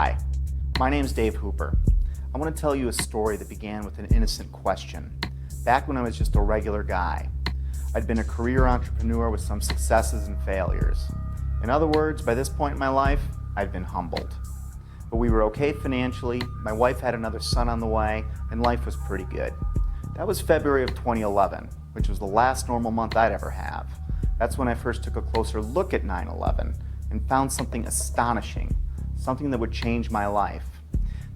Hi, my name's Dave Hooper. I want to tell you a story that began with an innocent question. Back when I was just a regular guy, I'd been a career entrepreneur with some successes and failures. In other words, by this point in my life, I'd been humbled. But we were okay financially, my wife had another son on the way, and life was pretty good. That was February of 2011, which was the last normal month I'd ever have. That's when I first took a closer look at 9/11 and found something astonishing, something that would change my life.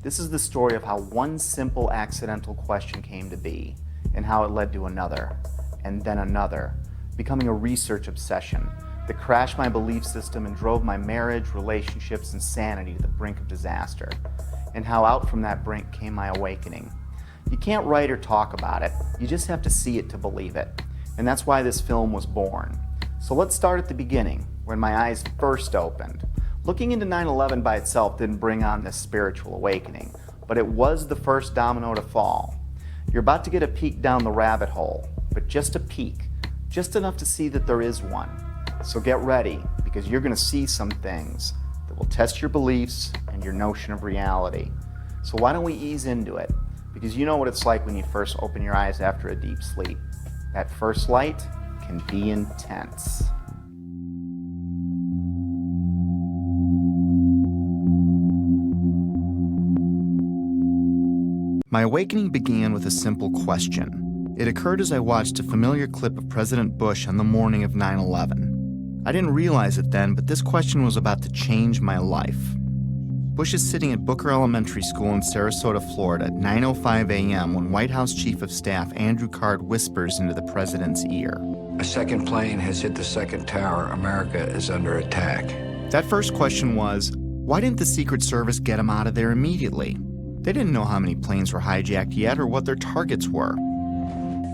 This is the story of how one simple accidental question came to be, and how it led to another, and then another, becoming a research obsession that crashed my belief system and drove my marriage, relationships, and sanity to the brink of disaster, and how out from that brink came my awakening. You can't write or talk about it, you just have to see it to believe it, and that's why this film was born. So let's start at the beginning, when my eyes first opened. Looking into 9/11 by itself didn't bring on this spiritual awakening, but it was the first domino to fall. You're about to get a peek down the rabbit hole, but just a peek, just enough to see that there is one. So get ready, because you're going to see some things that will test your beliefs and your notion of reality. So why don't we ease into it? Because you know what it's like when you first open your eyes after a deep sleep. That first light can be intense. My awakening began with a simple question. It occurred as I watched a familiar clip of President Bush on the morning of 9/11. I didn't realize it then, but this question was about to change my life. Bush is sitting at Booker Elementary School in Sarasota, Florida at 9:05 a.m. when White House Chief of Staff Andrew Card whispers into the president's ear. A second plane has hit the second tower. America is under attack. That first question was, why didn't the Secret Service get him out of there immediately? They didn't know how many planes were hijacked yet or what their targets were.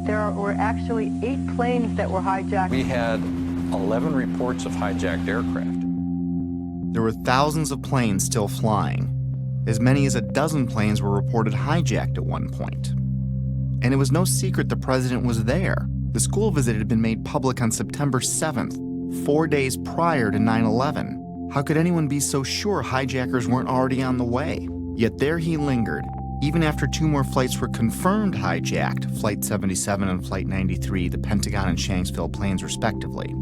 There were actually 8 planes that were hijacked. We had 11 reports of hijacked aircraft. There were thousands of planes still flying. As many as a dozen planes were reported hijacked at one point. And it was no secret the president was there. The school visit had been made public on September 7th, 4 days prior to 9/11. How could anyone be so sure hijackers weren't already on the way? Yet there he lingered, even after 2 more flights were confirmed hijacked, Flight 77 and Flight 93, the Pentagon and Shanksville planes respectively.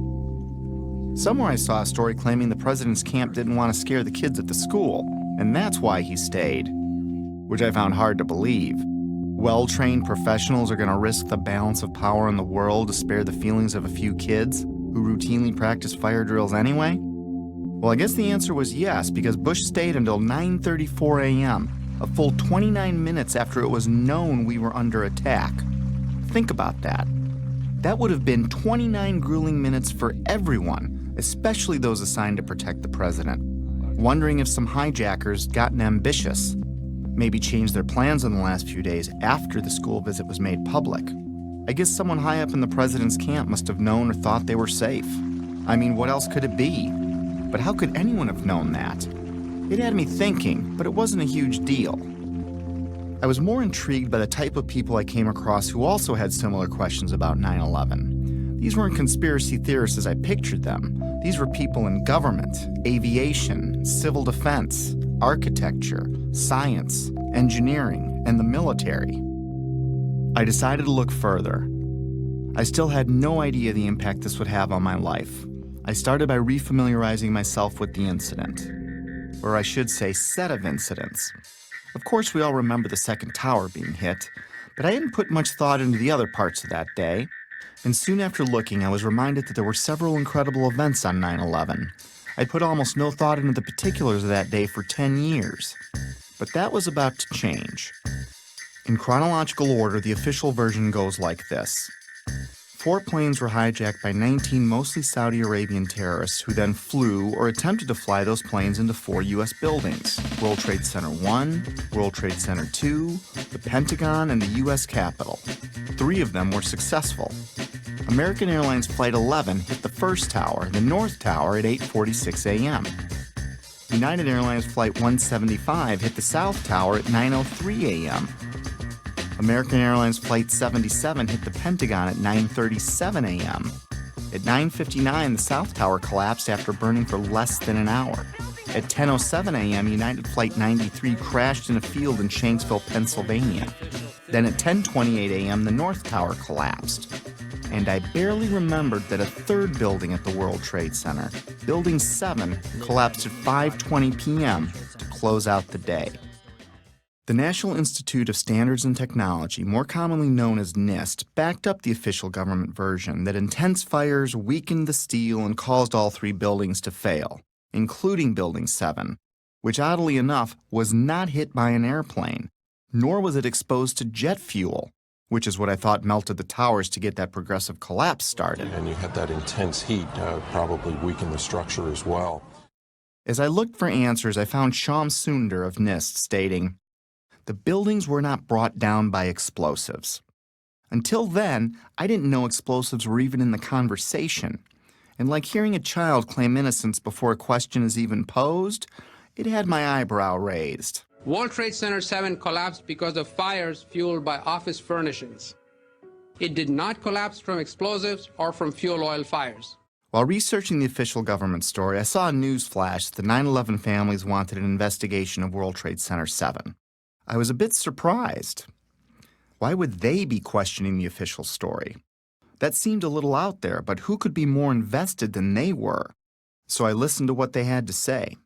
Somewhere I saw a story claiming the president's camp didn't want to scare the kids at the school, and that's why he stayed, which I found hard to believe. Well-trained professionals are going to risk the balance of power in the world to spare the feelings of a few kids who routinely practice fire drills anyway? Well, I guess the answer was yes, because Bush stayed until 9:34 a.m., a full 29 minutes after it was known we were under attack. Think about that. That would have been 29 grueling minutes for everyone, especially those assigned to protect the president, wondering if some hijackers gotten ambitious, maybe changed their plans in the last few days after the school visit was made public. I guess someone high up in the president's camp must have known or thought they were safe. I mean, what else could it be? But how could anyone have known that? It had me thinking, but it wasn't a huge deal. I was more intrigued by the type of people I came across who also had similar questions about 9/11. These weren't conspiracy theorists as I pictured them. These were people in government, aviation, civil defense, architecture, science, engineering, and the military. I decided to look further. I still had no idea the impact this would have on my life. I started by refamiliarizing myself with the incident, or I should say set of incidents. Of course, we all remember the second tower being hit, but I didn't put much thought into the other parts of that day. And soon after looking, I was reminded that there were several incredible events on 9/11. I'd put almost no thought into the particulars of that day for 10 years. But that was about to change. In chronological order, the official version goes like this. 4 planes were hijacked by 19 mostly Saudi Arabian terrorists who then flew or attempted to fly those planes into 4 U.S. buildings: World Trade Center 1, World Trade Center 2, the Pentagon, and the U.S. Capitol. 3 of them were successful. American Airlines Flight 11 hit the first tower, the North Tower, at 8:46 a.m. United Airlines Flight 175 hit the South Tower at 9:03 a.m. American Airlines Flight 77 hit the Pentagon at 9:37 a.m. At 9:59, the South Tower collapsed after burning for less than an hour. At 10:07 a.m., United Flight 93 crashed in a field in Shanksville, Pennsylvania. Then at 10:28 a.m., the North Tower collapsed. And I barely remembered that a third building at the World Trade Center, Building 7, collapsed at 5:20 p.m. to close out the day. The National Institute of Standards and Technology, more commonly known as NIST, backed up the official government version that intense fires weakened the steel and caused all three buildings to fail, including Building 7, which oddly enough was not hit by an airplane, nor was it exposed to jet fuel, which is what I thought melted the towers to get that progressive collapse started. And you had that intense heat probably weakened the structure as well. As I looked for answers, I found Shyam Sundar of NIST stating, "The buildings were not brought down by explosives. Until then, I didn't know explosives were even in the conversation. And like hearing a child claim innocence before a question is even posed, it had my eyebrow raised." World Trade Center 7 collapsed because of fires fueled by office furnishings. It did not collapse from explosives or from fuel oil fires. While researching the official government story, I saw a news flash that the 9/11 families wanted an investigation of World Trade Center 7. I was a bit surprised. Why would they be questioning the official story? That seemed a little out there, but who could be more invested than they were? So I listened to what they had to say.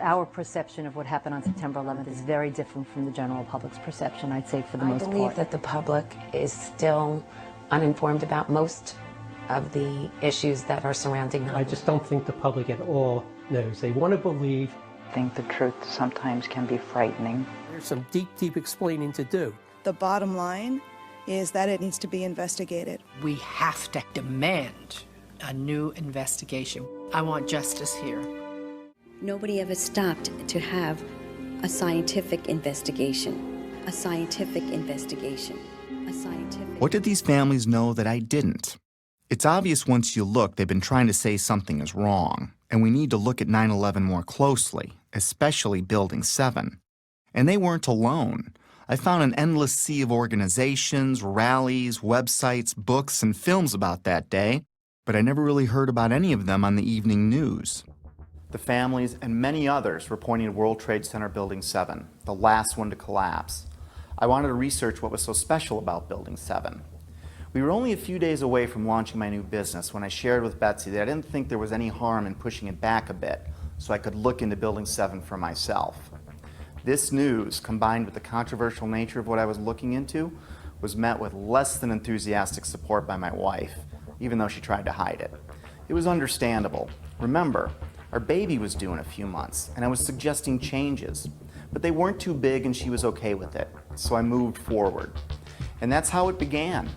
Our perception of what happened on September 11th is very different from the general public's perception, I'd say, for the most part. I believe that the public is still uninformed about most of the issues that are surrounding them. I just don't think the public at all knows. They want to believe. I think the truth sometimes can be frightening. There's some deep explaining to do. The bottom line is that it needs to be investigated. We have to demand a new investigation. I want justice here. Nobody ever stopped to have a scientific investigation. A scientific investigation. A scientific... What did these families know that I didn't? It's obvious once you look, they've been trying to say something is wrong, and we need to look at 9/11 more closely, especially Building 7. And they weren't alone. I found an endless sea of organizations, rallies, websites, books, and films about that day, but I never really heard about any of them on the evening news. The families and many others were pointing at World Trade Center Building 7, the last one to collapse. I wanted to research what was so special about Building 7. We were only a few days away from launching my new business when I shared with Betsy that I didn't think there was any harm in pushing it back a bit so I could look into Building 7 for myself. This news, combined with the controversial nature of what I was looking into, was met with less than enthusiastic support by my wife, even though she tried to hide it. It was understandable. Remember, our baby was due in a few months, and I was suggesting changes, but they weren't too big and she was okay with it, so I moved forward. And that's how it began.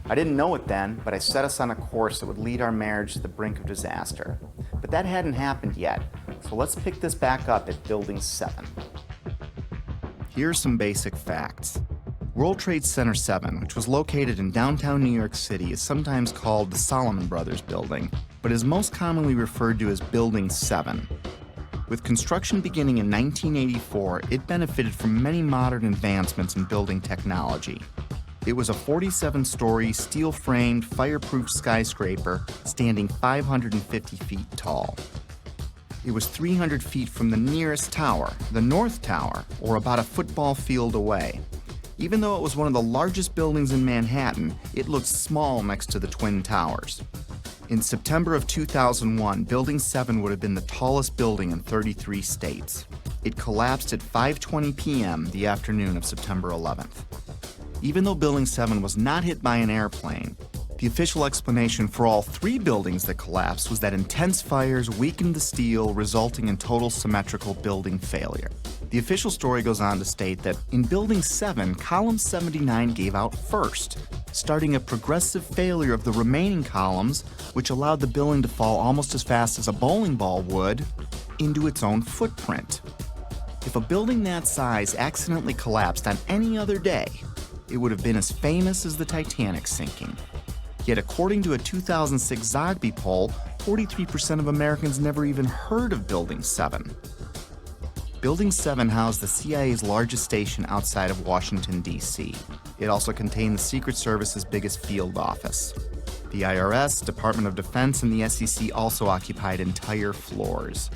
I didn't know it then, but I set us on a course that would lead our marriage to the brink of disaster. But that hadn't happened yet, so let's pick this back up at Building 7. Here are some basic facts. World Trade Center 7, which was located in downtown New York City, is sometimes called the Salomon Brothers Building, but is most commonly referred to as Building 7. With construction beginning in 1984, it benefited from many modern advancements in building technology. It was a 47-story, steel-framed, fireproof skyscraper standing 550 feet tall. It was 300 feet from the nearest tower, the North Tower, or about a football field away. Even though it was one of the largest buildings in Manhattan, it looked small next to the Twin Towers. In September of 2001, Building 7 would have been the tallest building in 33 states. It collapsed at 5:20 p.m. the afternoon of September 11th. Even though Building 7 was not hit by an airplane, the official explanation for all three buildings that collapsed was that intense fires weakened the steel, resulting in total symmetrical building failure. The official story goes on to state that in Building 7, column 79 gave out first, starting a progressive failure of the remaining columns, which allowed the building to fall almost as fast as a bowling ball would into its own footprint. If a building that size accidentally collapsed on any other day, it would have been as famous as the Titanic sinking. Yet according to a 2006 Zogby poll, 43% of Americans never even heard of Building 7. Building 7 housed the CIA's largest station outside of Washington, D.C. It also contained the Secret Service's biggest field office. The IRS, Department of Defense, and the SEC also occupied entire floors.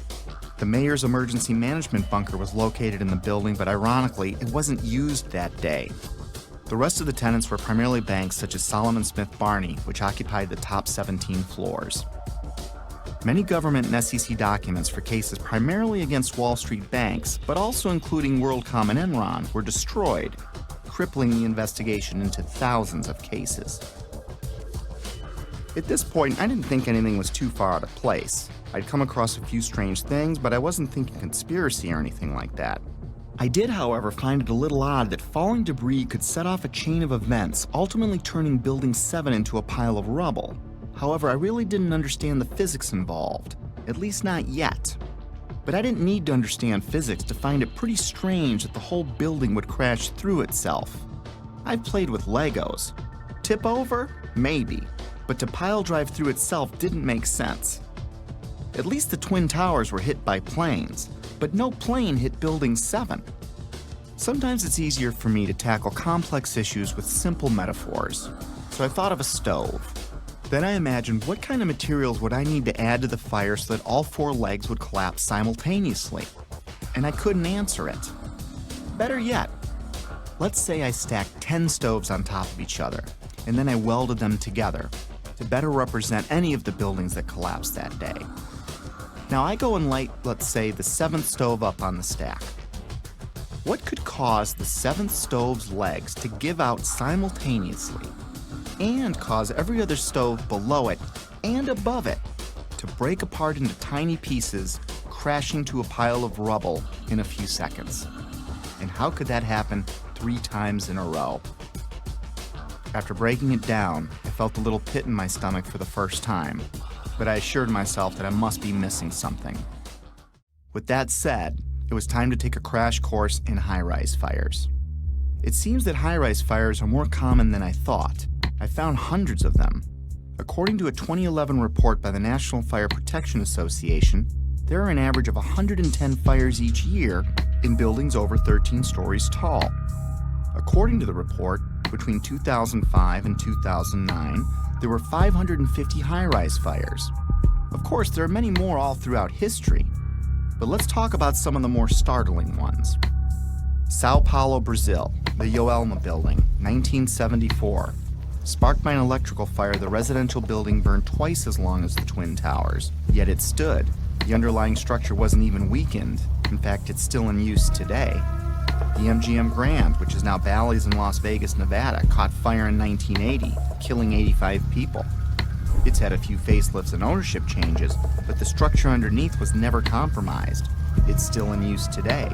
The mayor's emergency management bunker was located in the building, but ironically, it wasn't used that day. The rest of the tenants were primarily banks such as Solomon Smith Barney, which occupied the top 17 floors. Many government and SEC documents for cases primarily against Wall Street banks, but also including WorldCom and Enron, were destroyed, crippling the investigation into thousands of cases. At this point, I didn't think anything was too far out of place. I'd come across a few strange things, but I wasn't thinking conspiracy or anything like that. I did, however, find it a little odd that falling debris could set off a chain of events, ultimately turning Building 7 into a pile of rubble. However, I really didn't understand the physics involved, at least not yet. But I didn't need to understand physics to find it pretty strange that the whole building would crash through itself. I've played with Legos. Tip over? Maybe. But to pile drive through itself didn't make sense. At least the Twin Towers were hit by planes, but no plane hit Building 7. Sometimes it's easier for me to tackle complex issues with simple metaphors, so I thought of a stove. Then I imagined what kind of materials would I need to add to the fire so that all 4 legs would collapse simultaneously, and I couldn't answer it. Better yet, let's say I stacked 10 stoves on top of each other, and then I welded them together to better represent any of the buildings that collapsed that day. Now I go and light, let's say, the 7th stove up on the stack. What could cause the 7th stove's legs to give out simultaneously and cause every other stove below it and above it to break apart into tiny pieces, crashing to a pile of rubble in a few seconds? And how could that happen 3 times in a row? After breaking it down, I felt a little pit in my stomach for the first time, but I assured myself that I must be missing something. With that said, it was time to take a crash course in high-rise fires. It seems that high-rise fires are more common than I thought. I found hundreds of them. According to a 2011 report by the National Fire Protection Association, there are an average of 110 fires each year in buildings over 13 stories tall. According to the report, between 2005 and 2009, there were 550 high-rise fires. Of course, there are many more all throughout history, but let's talk about some of the more startling ones. Sao Paulo, Brazil, the Joelma building, 1974. Sparked by an electrical fire, the residential building burned twice as long as the Twin Towers, yet it stood. The underlying structure wasn't even weakened. In fact, it's still in use today. The MGM Grand, which is now Bally's in Las Vegas, Nevada, caught fire in 1980, killing 85 people. It's had a few facelifts and ownership changes, but the structure underneath was never compromised. It's still in use today.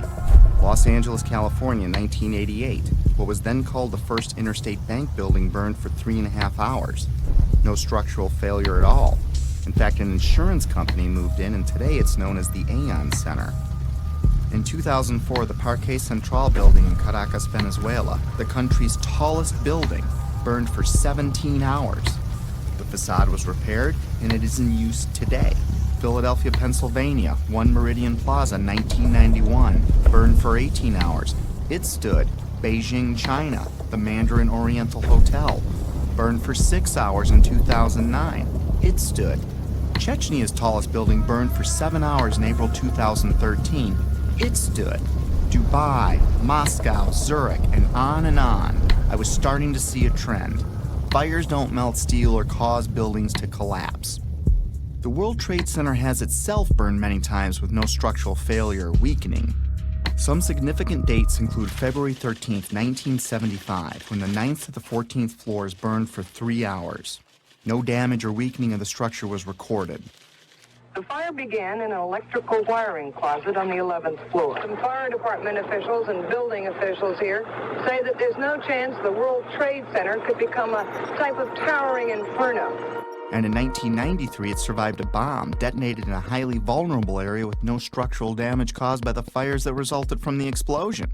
Los Angeles, California, 1988. What was then called the First Interstate Bank building burned for 3.5 hours. No structural failure at all. In fact, an insurance company moved in, and today it's known as the Aon Center. In 2004, the Parque Central building in Caracas, Venezuela, the country's tallest building, burned for 17 hours. The facade was repaired, and it is in use today. Philadelphia, Pennsylvania, One Meridian Plaza, 1991, burned for 18 hours. It stood. Beijing, China, the Mandarin Oriental Hotel, burned for 6 hours in 2009. It stood. Chechnya's tallest building burned for 7 hours in April 2013. It stood. Dubai, Moscow, Zurich, and on and on. I was starting to see a trend. Fires don't melt steel or cause buildings to collapse. The World Trade Center has itself burned many times with no structural failure or weakening. Some significant dates include February 13, 1975, when the 9th to the 14th floors burned for 3 hours. No damage or weakening of the structure was recorded. The fire began in an electrical wiring closet on the 11th floor. Some fire department officials and building officials here say that there's no chance the World Trade Center could become a type of towering inferno. And in 1993, it survived a bomb detonated in a highly vulnerable area with no structural damage caused by the fires that resulted from the explosion.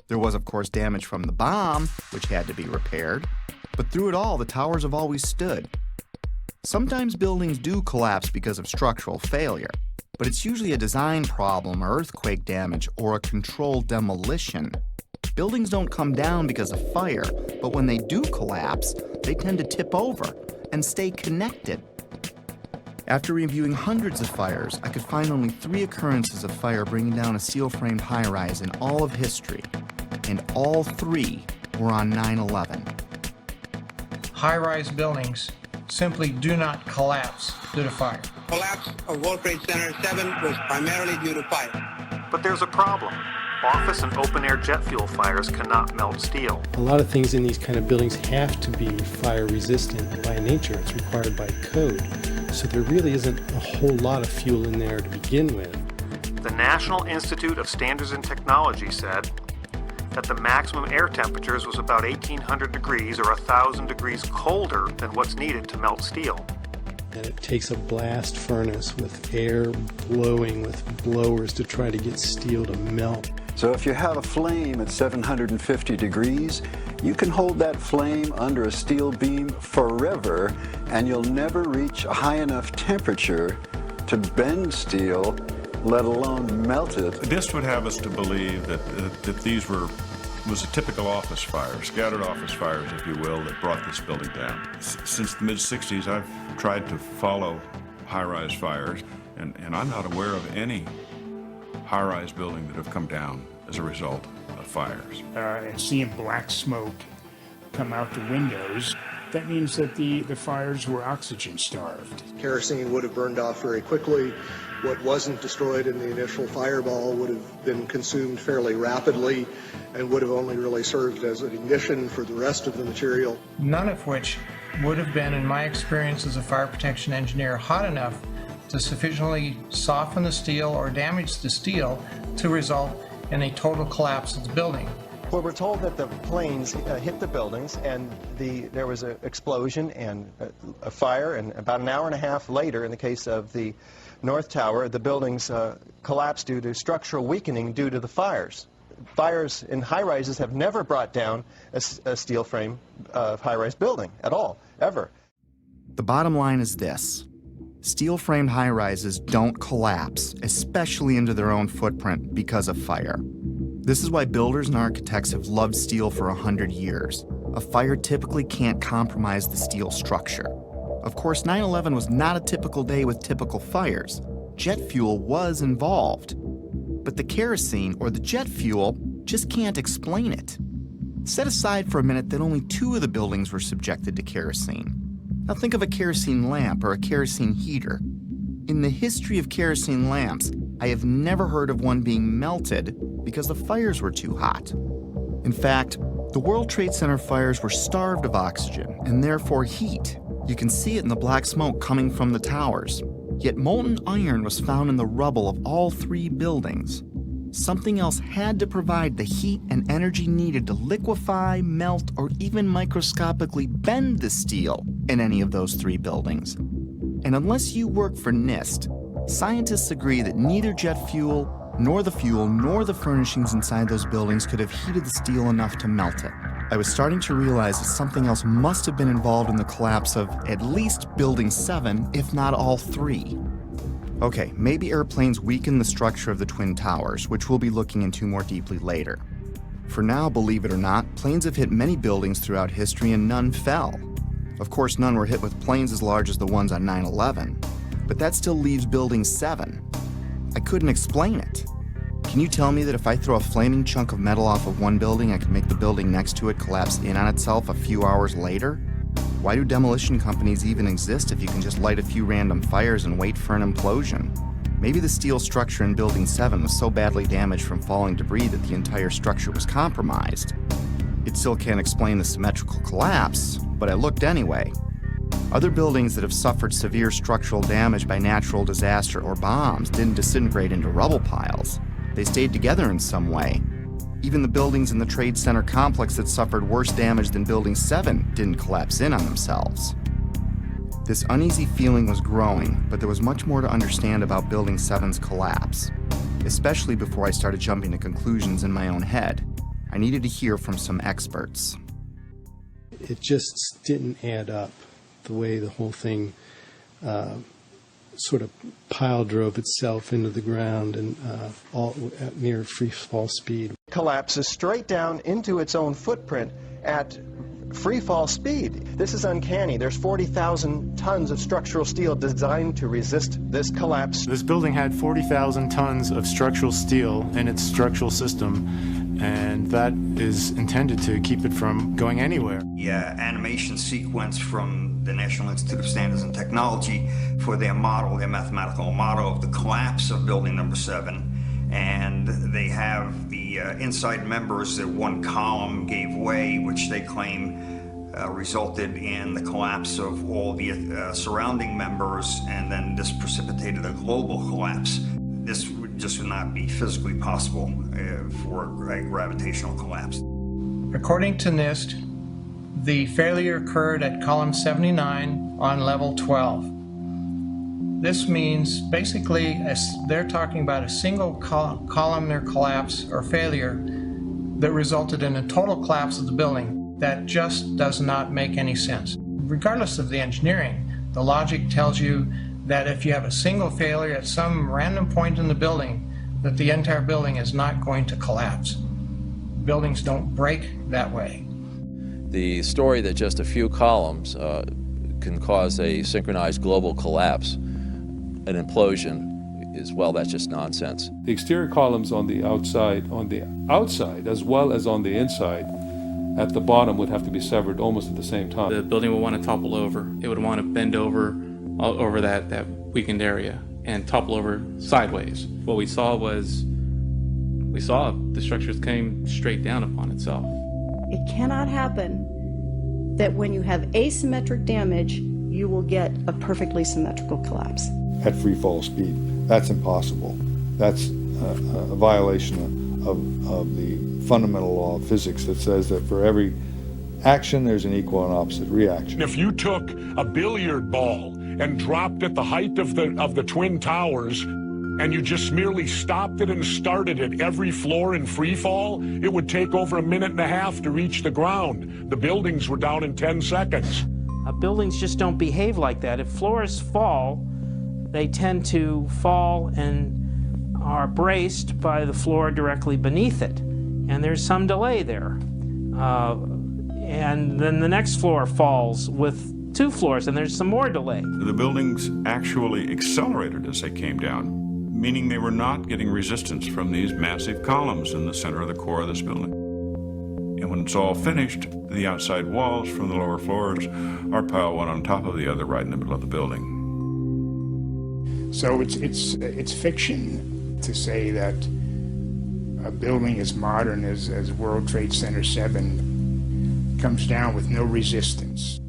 There was, of course, damage from the bomb, which had to be repaired, but through it all, the towers have always stood. Sometimes buildings do collapse because of structural failure, but it's usually a design problem or earthquake damage or a controlled demolition. Buildings don't come down because of fire, but when they do collapse, they tend to tip over and stay connected. After reviewing hundreds of fires, I could find only 3 occurrences of fire bringing down a steel-framed high-rise in all of history, and all 3 were on 9/11. High-rise buildings simply do not collapse due to fire. Collapse of World Trade Center 7 was primarily due to fire. But there's a problem. Office and open-air jet fuel fires cannot melt steel. A lot of things in these kind of buildings have to be fire resistant by nature. It's required by code. So there really isn't a whole lot of fuel in there to begin with. The National Institute of Standards and Technology said that the maximum air temperatures was about 1,800 degrees or 1,000 degrees colder than what's needed to melt steel. And it takes a blast furnace with air blowing with blowers to try to get steel to melt. So if you have a flame at 750 degrees, you can hold that flame under a steel beam forever, and you'll never reach a high enough temperature to bend steel, let alone melt it. This would have us to believe that these was a typical office fire, scattered office fires, if you will, that brought this building down. Since the mid-60s, I've tried to follow high-rise fires, and I'm not aware of any high-rise building that have come down as a result of fires. And seeing black smoke come out the windows, that means that the fires were oxygen starved. Kerosene would have burned off very quickly. What wasn't destroyed in the initial fireball would have been consumed fairly rapidly and would have only really served as an ignition for the rest of the material. None of which would have been, in my experience as a fire protection engineer, hot enough to sufficiently soften the steel or damage the steel to result in a total collapse of the building. Well, we're told that the planes hit the buildings and there was an explosion and a fire, and about an hour and a half later, in the case of the North Tower, the buildings collapsed due to structural weakening due to the fires. Fires in high-rises have never brought down a steel frame high-rise building at all, ever. The bottom line is this. Steel-framed high-rises don't collapse, especially into their own footprint, because of fire. This is why builders and architects have loved steel for 100 years. A fire typically can't compromise the steel structure. Of course, 9/11 was not a typical day with typical fires. Jet fuel was involved. But the kerosene, or the jet fuel, just can't explain it. Set aside for a minute that only 2 of the buildings were subjected to kerosene. Now think of a kerosene lamp or a kerosene heater. In the history of kerosene lamps, I have never heard of one being melted because the fires were too hot. In fact, the World Trade Center fires were starved of oxygen and therefore heat. You can see it in the black smoke coming from the towers. Yet molten iron was found in the rubble of all 3 buildings. Something else had to provide the heat and energy needed to liquefy, melt, or even microscopically bend the steel in any of those 3 buildings. And unless you work for NIST, scientists agree that neither jet fuel, nor the furnishings inside those buildings could have heated the steel enough to melt it. I was starting to realize that something else must have been involved in the collapse of at least Building 7, if not all 3. Okay, maybe airplanes weakened the structure of the Twin Towers, which we'll be looking into more deeply later. For now, believe it or not, planes have hit many buildings throughout history and none fell. Of course, none were hit with planes as large as the ones on 9/11, but that still leaves Building 7. I couldn't explain it. Can you tell me that if I throw a flaming chunk of metal off of one building, I can make the building next to it collapse in on itself a few hours later? Why do demolition companies even exist if you can just light a few random fires and wait for an implosion? Maybe the steel structure in Building 7 was so badly damaged from falling debris that the entire structure was compromised. It still can't explain the symmetrical collapse, but I looked anyway. Other buildings that have suffered severe structural damage by natural disaster or bombs didn't disintegrate into rubble piles. They stayed together in some way. Even the buildings in the Trade Center complex that suffered worse damage than Building 7 didn't collapse in on themselves. This uneasy feeling was growing, but there was much more to understand about Building 7's collapse, especially before I started jumping to conclusions in my own head. I needed to hear from some experts. It just didn't add up, the way the whole thing sort of pile drove itself into the ground and all at near free fall speed. Collapses straight down into its own footprint at free fall speed. This is uncanny. There's 40,000 tons of structural steel designed to resist this collapse. This building had 40,000 tons of structural steel in its structural system, and that is intended to keep it from going anywhere. The animation sequence from the National Institute of Standards and Technology for their model, their mathematical model of the collapse of building number 7. And they have the inside members, that one column gave way, which they claim resulted in the collapse of all the surrounding members, and then this precipitated a global collapse. This just would not be physically possible for a gravitational collapse. According to NIST, the failure occurred at column 79 on level 12. This means basically they're talking about a single columnar collapse or failure that resulted in a total collapse of the building. That just does not make any sense. Regardless of the engineering, the logic tells you that if you have a single failure at some random point in the building, that the entire building is not going to collapse. Buildings don't break that way. The story that just a few columns can cause a synchronized global collapse, an implosion, is, well, that's just nonsense. The exterior columns on the outside as well as on the inside at the bottom would have to be severed almost at the same time. The building would want to topple over. It would want to bend over that weakened area and topple over sideways. What we saw the structures came straight down upon itself. It cannot happen that when you have asymmetric damage, you will get a perfectly symmetrical collapse. At free fall speed. That's impossible. That's a violation of the fundamental law of physics that says that for every action, there's an equal and opposite reaction. If you took a billiard ball and dropped at the height of the Twin Towers, and you just merely stopped it and started at every floor in free fall, it would take over 1.5 minutes to reach the ground. The buildings were down in 10 seconds. Buildings just don't behave like that. If floors fall, they tend to fall and are braced by the floor directly beneath it. And there's some delay there. And then the next floor falls with 2 floors, and there's some more delay. The buildings actually accelerated as they came down, meaning they were not getting resistance from these massive columns in the center of the core of this building. And when it's all finished, the outside walls from the lower floors are piled one on top of the other right in the middle of the building. So it's fiction to say that a building as modern as World Trade Center 7 comes down with no resistance.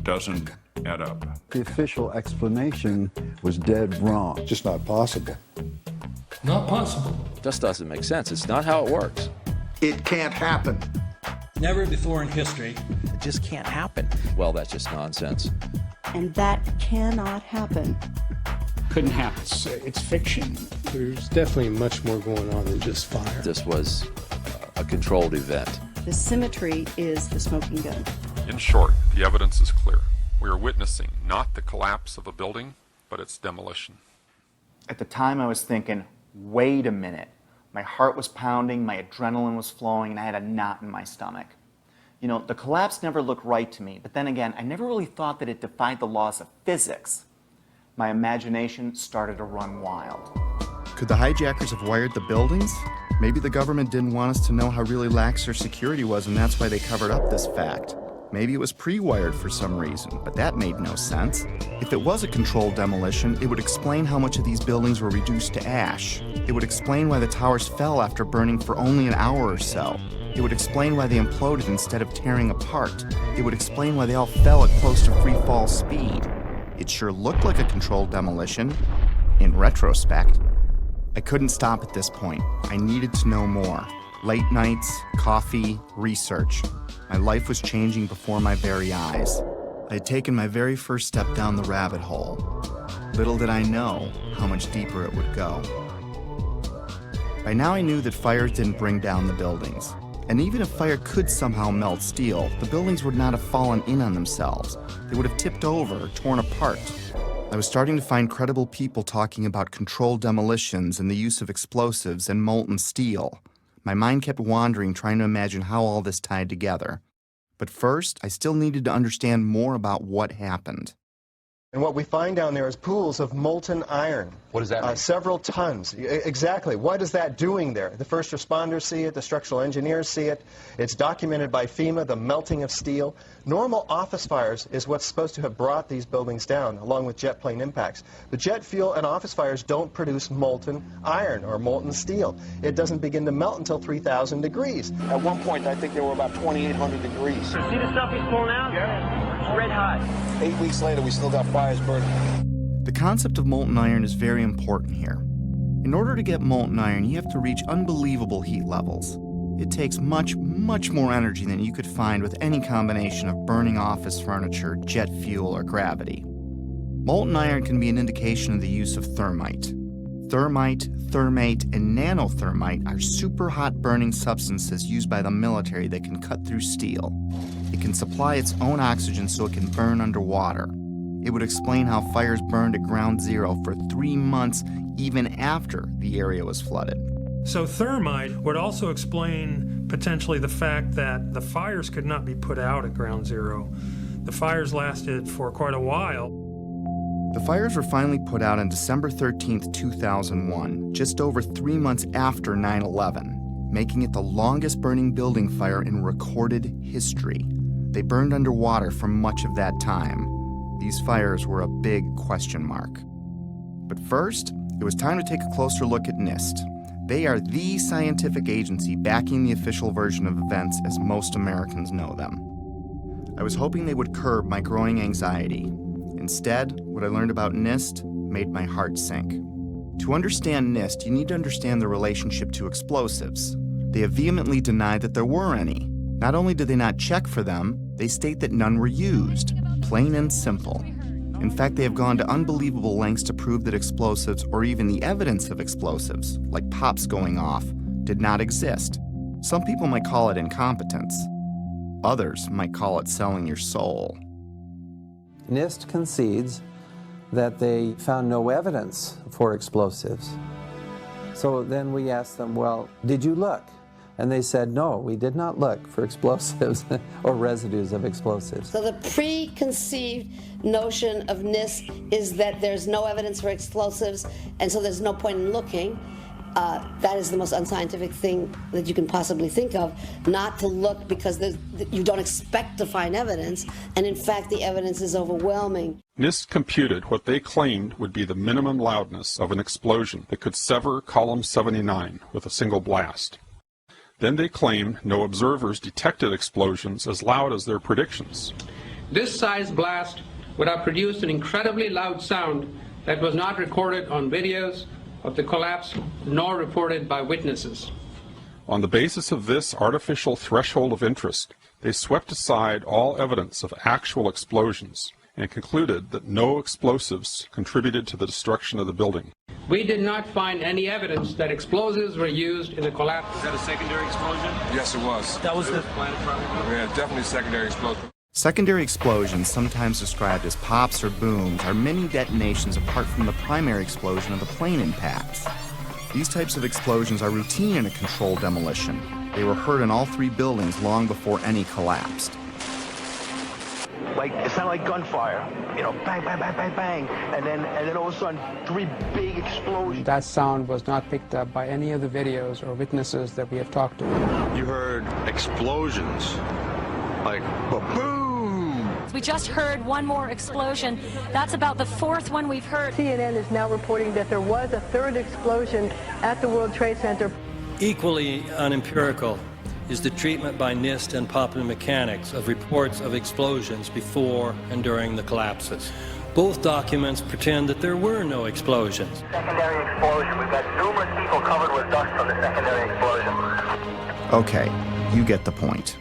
Doesn't add up. The official explanation was dead wrong. Just not possible. Not possible. Just doesn't make sense. It's not how it works. It can't happen. Never before in history. It just can't happen. Well, that's just nonsense. And that cannot happen. Couldn't happen. It's fiction. There's definitely much more going on than just fire. This was a controlled event. The symmetry is the smoking gun. In short, the evidence is clear. We are witnessing not the collapse of a building, but its demolition. At the time, I was thinking, wait a minute. My heart was pounding, my adrenaline was flowing, and I had a knot in my stomach. You know, the collapse never looked right to me, but then again, I never really thought that it defied the laws of physics. My imagination started to run wild. Could the hijackers have wired the buildings? Maybe the government didn't want us to know how really lax their security was, and that's why they covered up this fact. Maybe it was pre-wired for some reason, but that made no sense. If it was a controlled demolition, it would explain how much of these buildings were reduced to ash. It would explain why the towers fell after burning for only an hour or so. It would explain why they imploded instead of tearing apart. It would explain why they all fell at close to free fall speed. It sure looked like a controlled demolition, in retrospect. I couldn't stop at this point. I needed to know more. Late nights, coffee, research. My life was changing before my very eyes. I had taken my very first step down the rabbit hole. Little did I know how much deeper it would go. By now I knew that fires didn't bring down the buildings. And even if fire could somehow melt steel, the buildings would not have fallen in on themselves. They would have tipped over or torn apart. I was starting to find credible people talking about controlled demolitions and the use of explosives and molten steel. My mind kept wandering, trying to imagine how all this tied together. But first, I still needed to understand more about what happened. And what we find down there is pools of molten iron. What does that mean? Several tons. Exactly. What is that doing there? The first responders see it. The structural engineers see it. It's documented by FEMA, the melting of steel. Normal office fires is what's supposed to have brought these buildings down, along with jet plane impacts. But jet fuel and office fires don't produce molten iron or molten steel. It doesn't begin to melt until 3,000 degrees. At one point, I think there were about 2,800 degrees. See the stuff he's pulling out? Yeah. It's red hot. 8 weeks later, we still got fires burning. The concept of molten iron is very important here. In order to get molten iron, you have to reach unbelievable heat levels. It takes much, much more energy than you could find with any combination of burning office furniture, jet fuel, or gravity. Molten iron can be an indication of the use of thermite. Thermite, thermate, and nanothermite are super hot burning substances used by the military that can cut through steel. It can supply its own oxygen so it can burn underwater. It would explain how fires burned at ground zero for 3 months even after the area was flooded. So thermite would also explain potentially the fact that the fires could not be put out at ground zero. The fires lasted for quite a while. The fires were finally put out on December 13, 2001, just over 3 months after 9/11, making it the longest burning building fire in recorded history. They burned underwater for much of that time. These fires were a big question mark. But first, it was time to take a closer look at NIST. They are the scientific agency backing the official version of events as most Americans know them. I was hoping they would curb my growing anxiety. Instead, what I learned about NIST made my heart sink. To understand NIST, you need to understand the relationship to explosives. They have vehemently denied that there were any. Not only did they not check for them, they state that none were used, plain and simple. In fact, they have gone to unbelievable lengths to prove that explosives, or even the evidence of explosives, like pops going off, did not exist. Some people might call it incompetence. Others might call it selling your soul. NIST concedes that they found no evidence for explosives. So then we asked them, well, did you look? And they said, no, we did not look for explosives or residues of explosives. So the preconceived notion of NIST is that there's no evidence for explosives, and so there's no point in looking. That is the most unscientific thing that you can possibly think of, not to look because you don't expect to find evidence, and in fact the evidence is overwhelming. NIST computed what they claimed would be the minimum loudness of an explosion that could sever column 79 with a single blast. Then they claimed no observers detected explosions as loud as their predictions. This size blast would have produced an incredibly loud sound that was not recorded on videos of the collapse nor reported by witnesses. On the basis of this artificial threshold of interest, they swept aside all evidence of actual explosions and concluded that no explosives contributed to the destruction of the building. We did not find any evidence that explosives were used in the collapse. Is that a secondary explosion? Yes, it was. That was the Yeah, definitely secondary explosion. Secondary explosions, sometimes described as pops or booms, are mini detonations apart from the primary explosion of the plane impacts. These types of explosions are routine in a controlled demolition. They were heard in all 3 buildings long before any collapsed. Like, it sounded like gunfire, you know, bang, bang, bang, bang, bang, and then all of a sudden, 3 big explosions. That sound was not picked up by any of the videos or witnesses that we have talked to. You heard explosions, like, boom! We just heard one more explosion. That's about the 4th one we've heard. CNN is now reporting that there was a 3rd explosion at the World Trade Center. Equally unempirical is the treatment by NIST and Popular Mechanics of reports of explosions before and during the collapses. Both documents pretend that there were no explosions. Secondary explosion. We've got numerous people covered with dust from the secondary explosion. Okay, you get the point.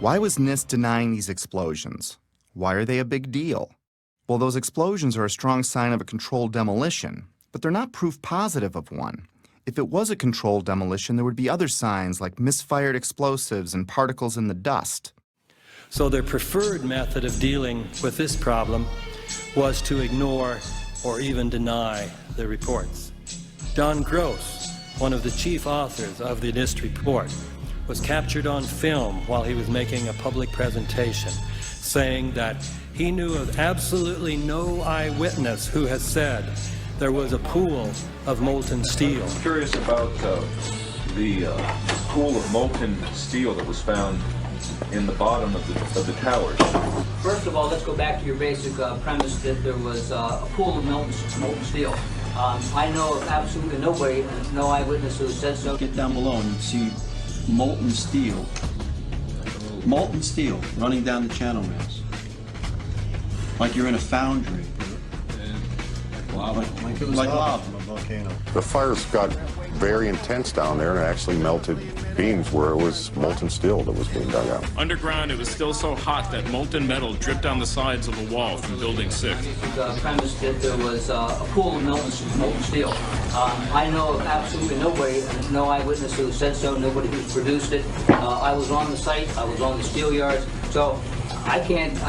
Why was NIST denying these explosions? Why are they a big deal? Well, those explosions are a strong sign of a controlled demolition, but they're not proof positive of one. If it was a controlled demolition, there would be other signs like misfired explosives and particles in the dust. So their preferred method of dealing with this problem was to ignore or even deny the reports. Don Gross, one of the chief authors of the NIST report, was captured on film while he was making a public presentation, saying that he knew of absolutely no eyewitness who has said there was a pool of molten steel. I'm curious about the pool of molten steel that was found in the bottom of the towers. First of all, let's go back to your basic premise that there was a pool of molten steel. I know of absolutely nobody, and no eyewitness who said so. Get down below and you see molten steel running down the channel rails. Like you're in a foundry. Like it was lava. The fires got very intense down there and it actually melted beams where it was molten steel that was being dug out. Underground, it was still so hot that molten metal dripped down the sides of the wall from Building 6. The premise that there was a pool of molten steel. I know of absolutely nobody, and no eyewitness who said so, nobody who produced it. I was on the site, I was on the steel yards, so I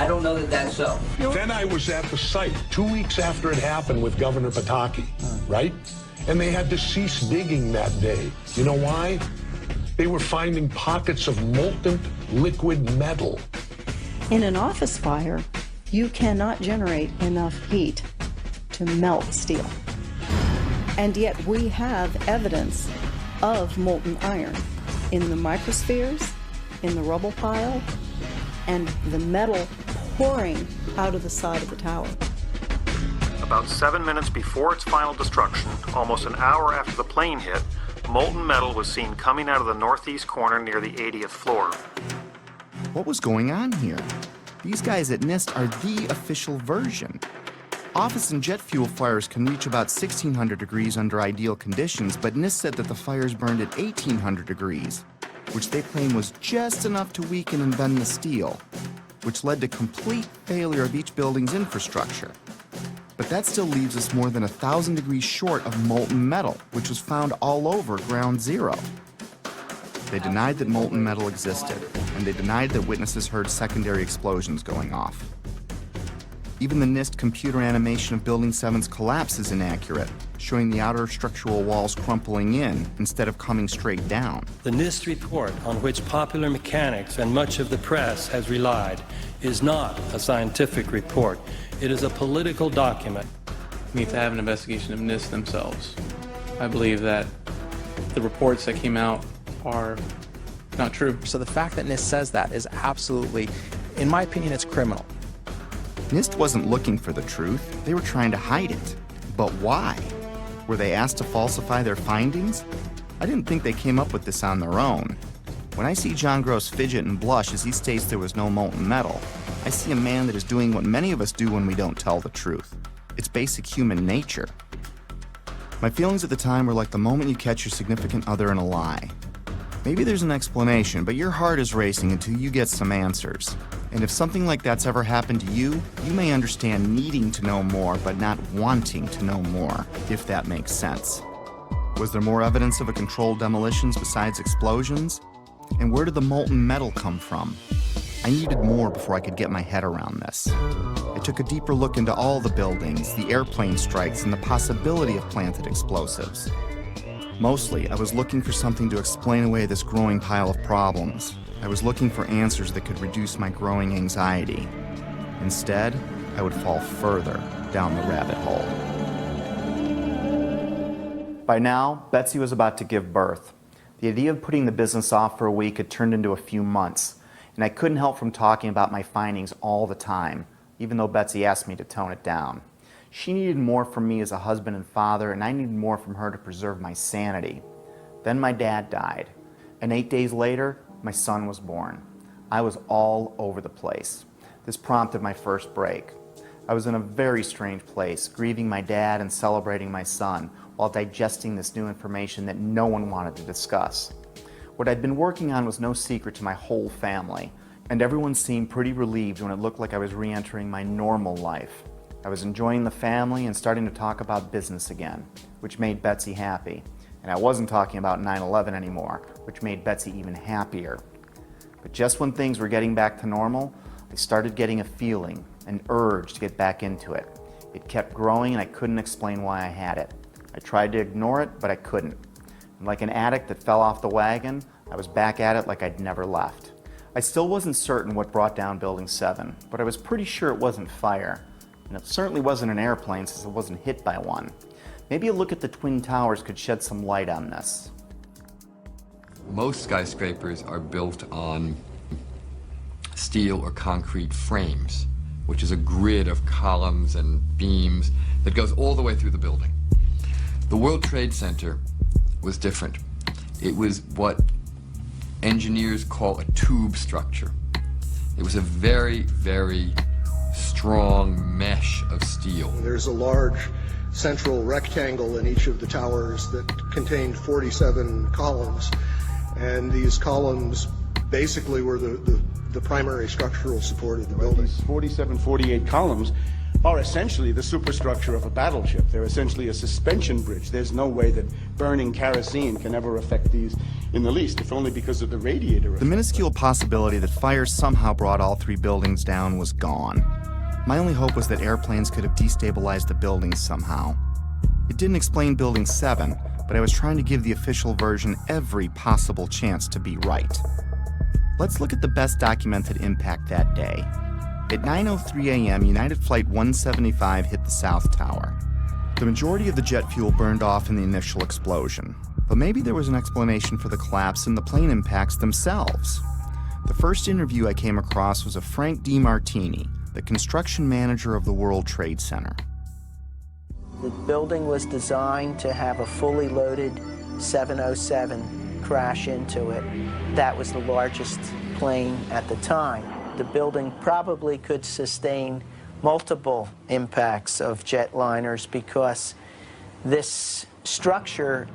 don't know that that's so. Then I was at the site 2 weeks after it happened with Governor Pataki, right? And they had to cease digging that day. You know why? They were finding pockets of molten liquid metal. In an office fire, you cannot generate enough heat to melt steel. And yet we have evidence of molten iron in the microspheres, in the rubble pile, and the metal pouring out of the side of the tower. About 7 minutes before its final destruction, almost an hour after the plane hit, molten metal was seen coming out of the northeast corner near the 80th floor. What was going on here? These guys at NIST are the official version. Office and jet fuel fires can reach about 1,600 degrees under ideal conditions, but NIST said that the fires burned at 1,800 degrees, which they claim was just enough to weaken and bend the steel, which led to complete failure of each building's infrastructure. But that still leaves us more than 1,000 degrees short of molten metal, which was found all over Ground Zero. They denied that molten metal existed, and they denied that witnesses heard secondary explosions going off. Even the NIST computer animation of Building 7's collapse is inaccurate, showing the outer structural walls crumpling in instead of coming straight down. The NIST report, on which popular mechanics and much of the press has relied, is not a scientific report. It is a political document. We need to have an investigation of NIST themselves. I believe that the reports that came out are not true. So the fact that NIST says that is absolutely, in my opinion, it's criminal. NIST wasn't looking for the truth. They were trying to hide it. But why? Were they asked to falsify their findings? I didn't think they came up with this on their own. When I see John Gross fidget and blush as he states there was no molten metal, I see a man that is doing what many of us do when we don't tell the truth. It's basic human nature. My feelings at the time were like the moment you catch your significant other in a lie. Maybe there's an explanation, but your heart is racing until you get some answers. And if something like that's ever happened to you, you may understand needing to know more, but not wanting to know more, if that makes sense. Was there more evidence of a controlled demolitions besides explosions? And where did the molten metal come from? I needed more before I could get my head around this. I took a deeper look into all the buildings, the airplane strikes, and the possibility of planted explosives. Mostly, I was looking for something to explain away this growing pile of problems. I was looking for answers that could reduce my growing anxiety. Instead, I would fall further down the rabbit hole. By now, Betsy was about to give birth. The idea of putting the business off for a week had turned into a few months, and I couldn't help from talking about my findings all the time, even though Betsy asked me to tone it down. She needed more from me as a husband and father, and I needed more from her to preserve my sanity. Then my dad died, and 8 days later, my son was born. I was all over the place. This prompted my first break. I was in a very strange place, grieving my dad and celebrating my son, while digesting this new information that no one wanted to discuss. What I'd been working on was no secret to my whole family, and everyone seemed pretty relieved when it looked like I was re-entering my normal life. I was enjoying the family and starting to talk about business again, which made Betsy happy. And I wasn't talking about 9/11 anymore, which made Betsy even happier. But just when things were getting back to normal, I started getting a feeling, an urge to get back into it. It kept growing and I couldn't explain why I had it. I tried to ignore it, but I couldn't. And like an addict that fell off the wagon, I was back at it like I'd never left. I still wasn't certain what brought down Building 7, but I was pretty sure it wasn't fire. And it certainly wasn't an airplane since it wasn't hit by one. Maybe a look at the Twin Towers could shed some light on this. Most skyscrapers are built on steel or concrete frames, which is a grid of columns and beams that goes all the way through the building. The World Trade Center was different. It was what engineers call a tube structure. It was a very, very strong mesh of steel. There's a large central rectangle in each of the towers that contained 47 columns, and these columns basically were the primary structural support of the building. These 47, 48 columns are essentially the superstructure of a battleship. They're essentially a suspension bridge. There's no way that burning kerosene can ever affect these in the least, if only because of the radiator effect. The minuscule possibility that fire somehow brought all three buildings down was gone. My only hope was that airplanes could have destabilized the buildings somehow. It didn't explain Building 7, but I was trying to give the official version every possible chance to be right. Let's look at the best documented impact that day. At 9:03 a.m., United Flight 175 hit the South Tower. The majority of the jet fuel burned off in the initial explosion, but maybe there was an explanation for the collapse in the plane impacts themselves. The first interview I came across was of Frank DiMartini, the construction manager of the World Trade Center. The building was designed to have a fully loaded 707 crash into it. That was the largest plane at the time. The building probably could sustain multiple impacts of jetliners because this structure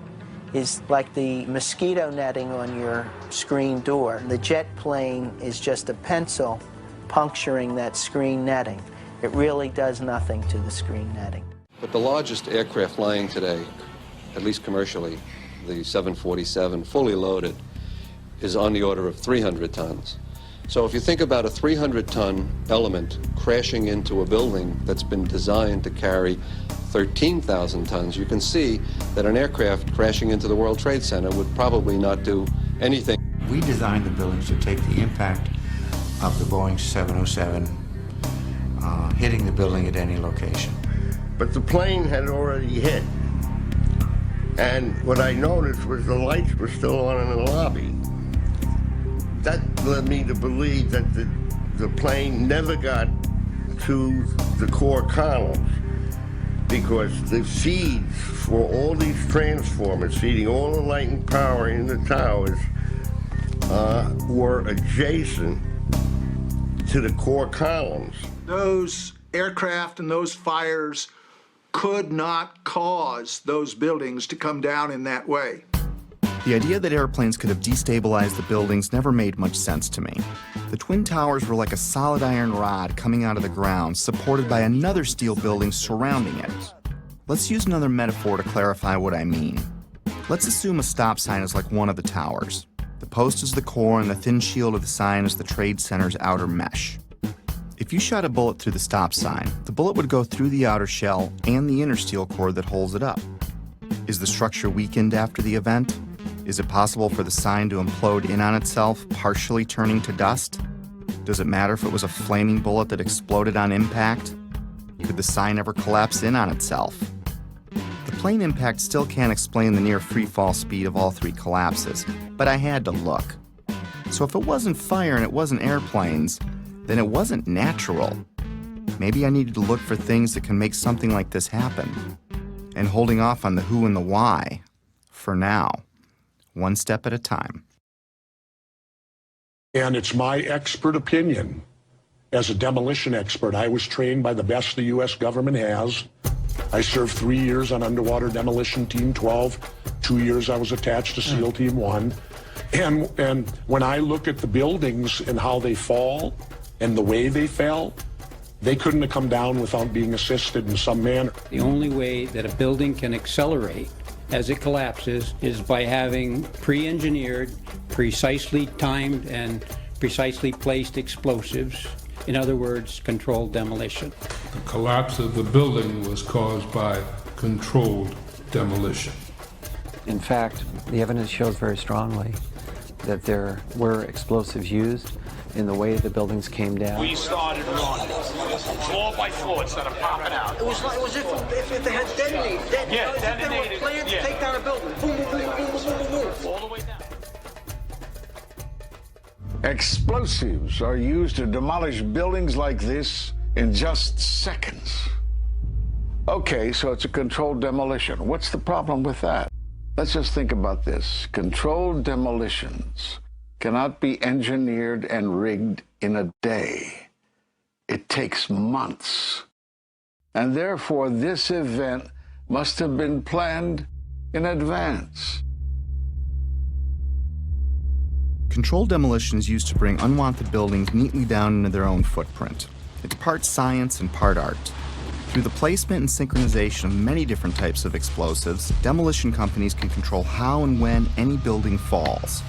is like the mosquito netting on your screen door. The jet plane is just a pencil puncturing that screen netting. It really does nothing to the screen netting. But the largest aircraft flying today, at least commercially, the 747, fully loaded, is on the order of 300 tons. So if you think about a 300-ton element crashing into a building that's been designed to carry 13,000 tons, you can see that an aircraft crashing into the World Trade Center would probably not do anything. We designed the buildings to take the impact of the Boeing 707 hitting the building at any location. But the plane had already hit. And what I noticed was the lights were still on in the lobby. That led me to believe that the plane never got to the core columns because the feeds for all these transformers feeding all the light and power in the towers were adjacent to the core columns. Those aircraft and those fires could not cause those buildings to come down in that way. The idea that airplanes could have destabilized the buildings never made much sense to me. The Twin Towers were like a solid iron rod coming out of the ground, supported by another steel building surrounding it. Let's use another metaphor to clarify what I mean. Let's assume a stop sign is like one of the towers. The post is the core and the thin shield of the sign is the Trade Center's outer mesh. If you shot a bullet through the stop sign, the bullet would go through the outer shell and the inner steel core that holds it up. Is the structure weakened after the event? Is it possible for the sign to implode in on itself, partially turning to dust? Does it matter if it was a flaming bullet that exploded on impact? Could the sign ever collapse in on itself? The plane impact still can't explain the near free-fall speed of all three collapses, but I had to look. So if it wasn't fire and it wasn't airplanes, then it wasn't natural. Maybe I needed to look for things that can make something like this happen. And holding off on the who and the why, for now. One step at a time. And it's my expert opinion. As a demolition expert, I was trained by the best the U.S. government has. I served 3 years on Underwater Demolition Team 12. 2 years I was attached to SEAL Team 1. And when I look at the buildings and how they fall and the way they fell, they couldn't have come down without being assisted in some manner. The only way that a building can accelerate as it collapses is by having pre-engineered, precisely timed, and precisely placed explosives. In other words, controlled demolition. The collapse of the building was caused by controlled demolition. In fact, the evidence shows very strongly that there were explosives used in the way the buildings came down. We started running, floor by floor, instead of popping out. It was like if they had detonated. Detonated. They were planned to take down a building. Boom, boom, boom, boom, boom, boom, boom. All the way down. Explosives are used to demolish buildings like this in just seconds. Okay, so it's a controlled demolition. What's the problem with that? Let's just think about this. Controlled demolitions cannot be engineered and rigged in a day. It takes months. And therefore, this event must have been planned in advance. Controlled demolition is used to bring unwanted buildings neatly down into their own footprint. It's part science and part art. Through the placement and synchronization of many different types of explosives, demolition companies can control how and when any building falls.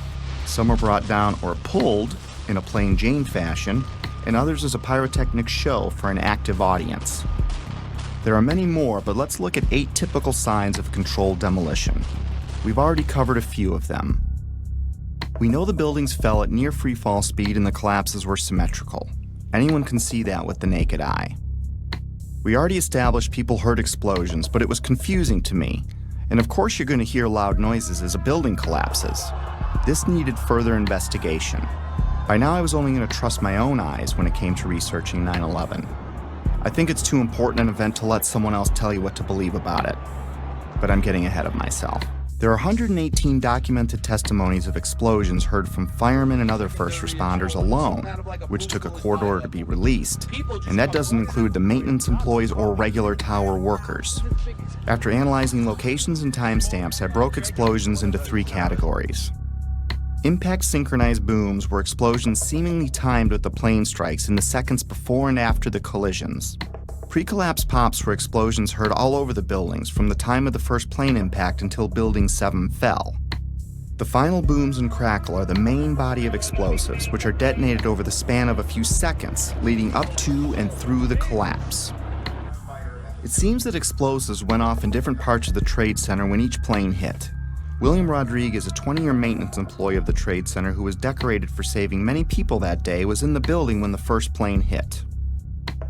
Some are brought down or pulled in a plain Jane fashion, and others as a pyrotechnic show for an active audience. There are many more, but let's look at 8 typical signs of controlled demolition. We've already covered a few of them. We know the buildings fell at near free-fall speed and the collapses were symmetrical. Anyone can see that with the naked eye. We already established people heard explosions, but it was confusing to me. And of course you're going to hear loud noises as a building collapses. This needed further investigation. By now I was only going to trust my own eyes when it came to researching 9/11. I think it's too important an event to let someone else tell you what to believe about it. But I'm getting ahead of myself. There are 118 documented testimonies of explosions heard from firemen and other first responders alone, which took a court order to be released, and that doesn't include the maintenance employees or regular tower workers. After analyzing locations and timestamps, I broke explosions into 3 categories. Impact synchronized booms were explosions seemingly timed with the plane strikes in the seconds before and after the collisions. Pre-collapse pops were explosions heard all over the buildings from the time of the first plane impact until Building 7 fell. The final booms and crackle are the main body of explosives, which are detonated over the span of a few seconds, leading up to and through the collapse. It seems that explosives went off in different parts of the Trade Center when each plane hit. William Rodriguez, a 20-year maintenance employee of the Trade Center who was decorated for saving many people that day, was in the building when the first plane hit.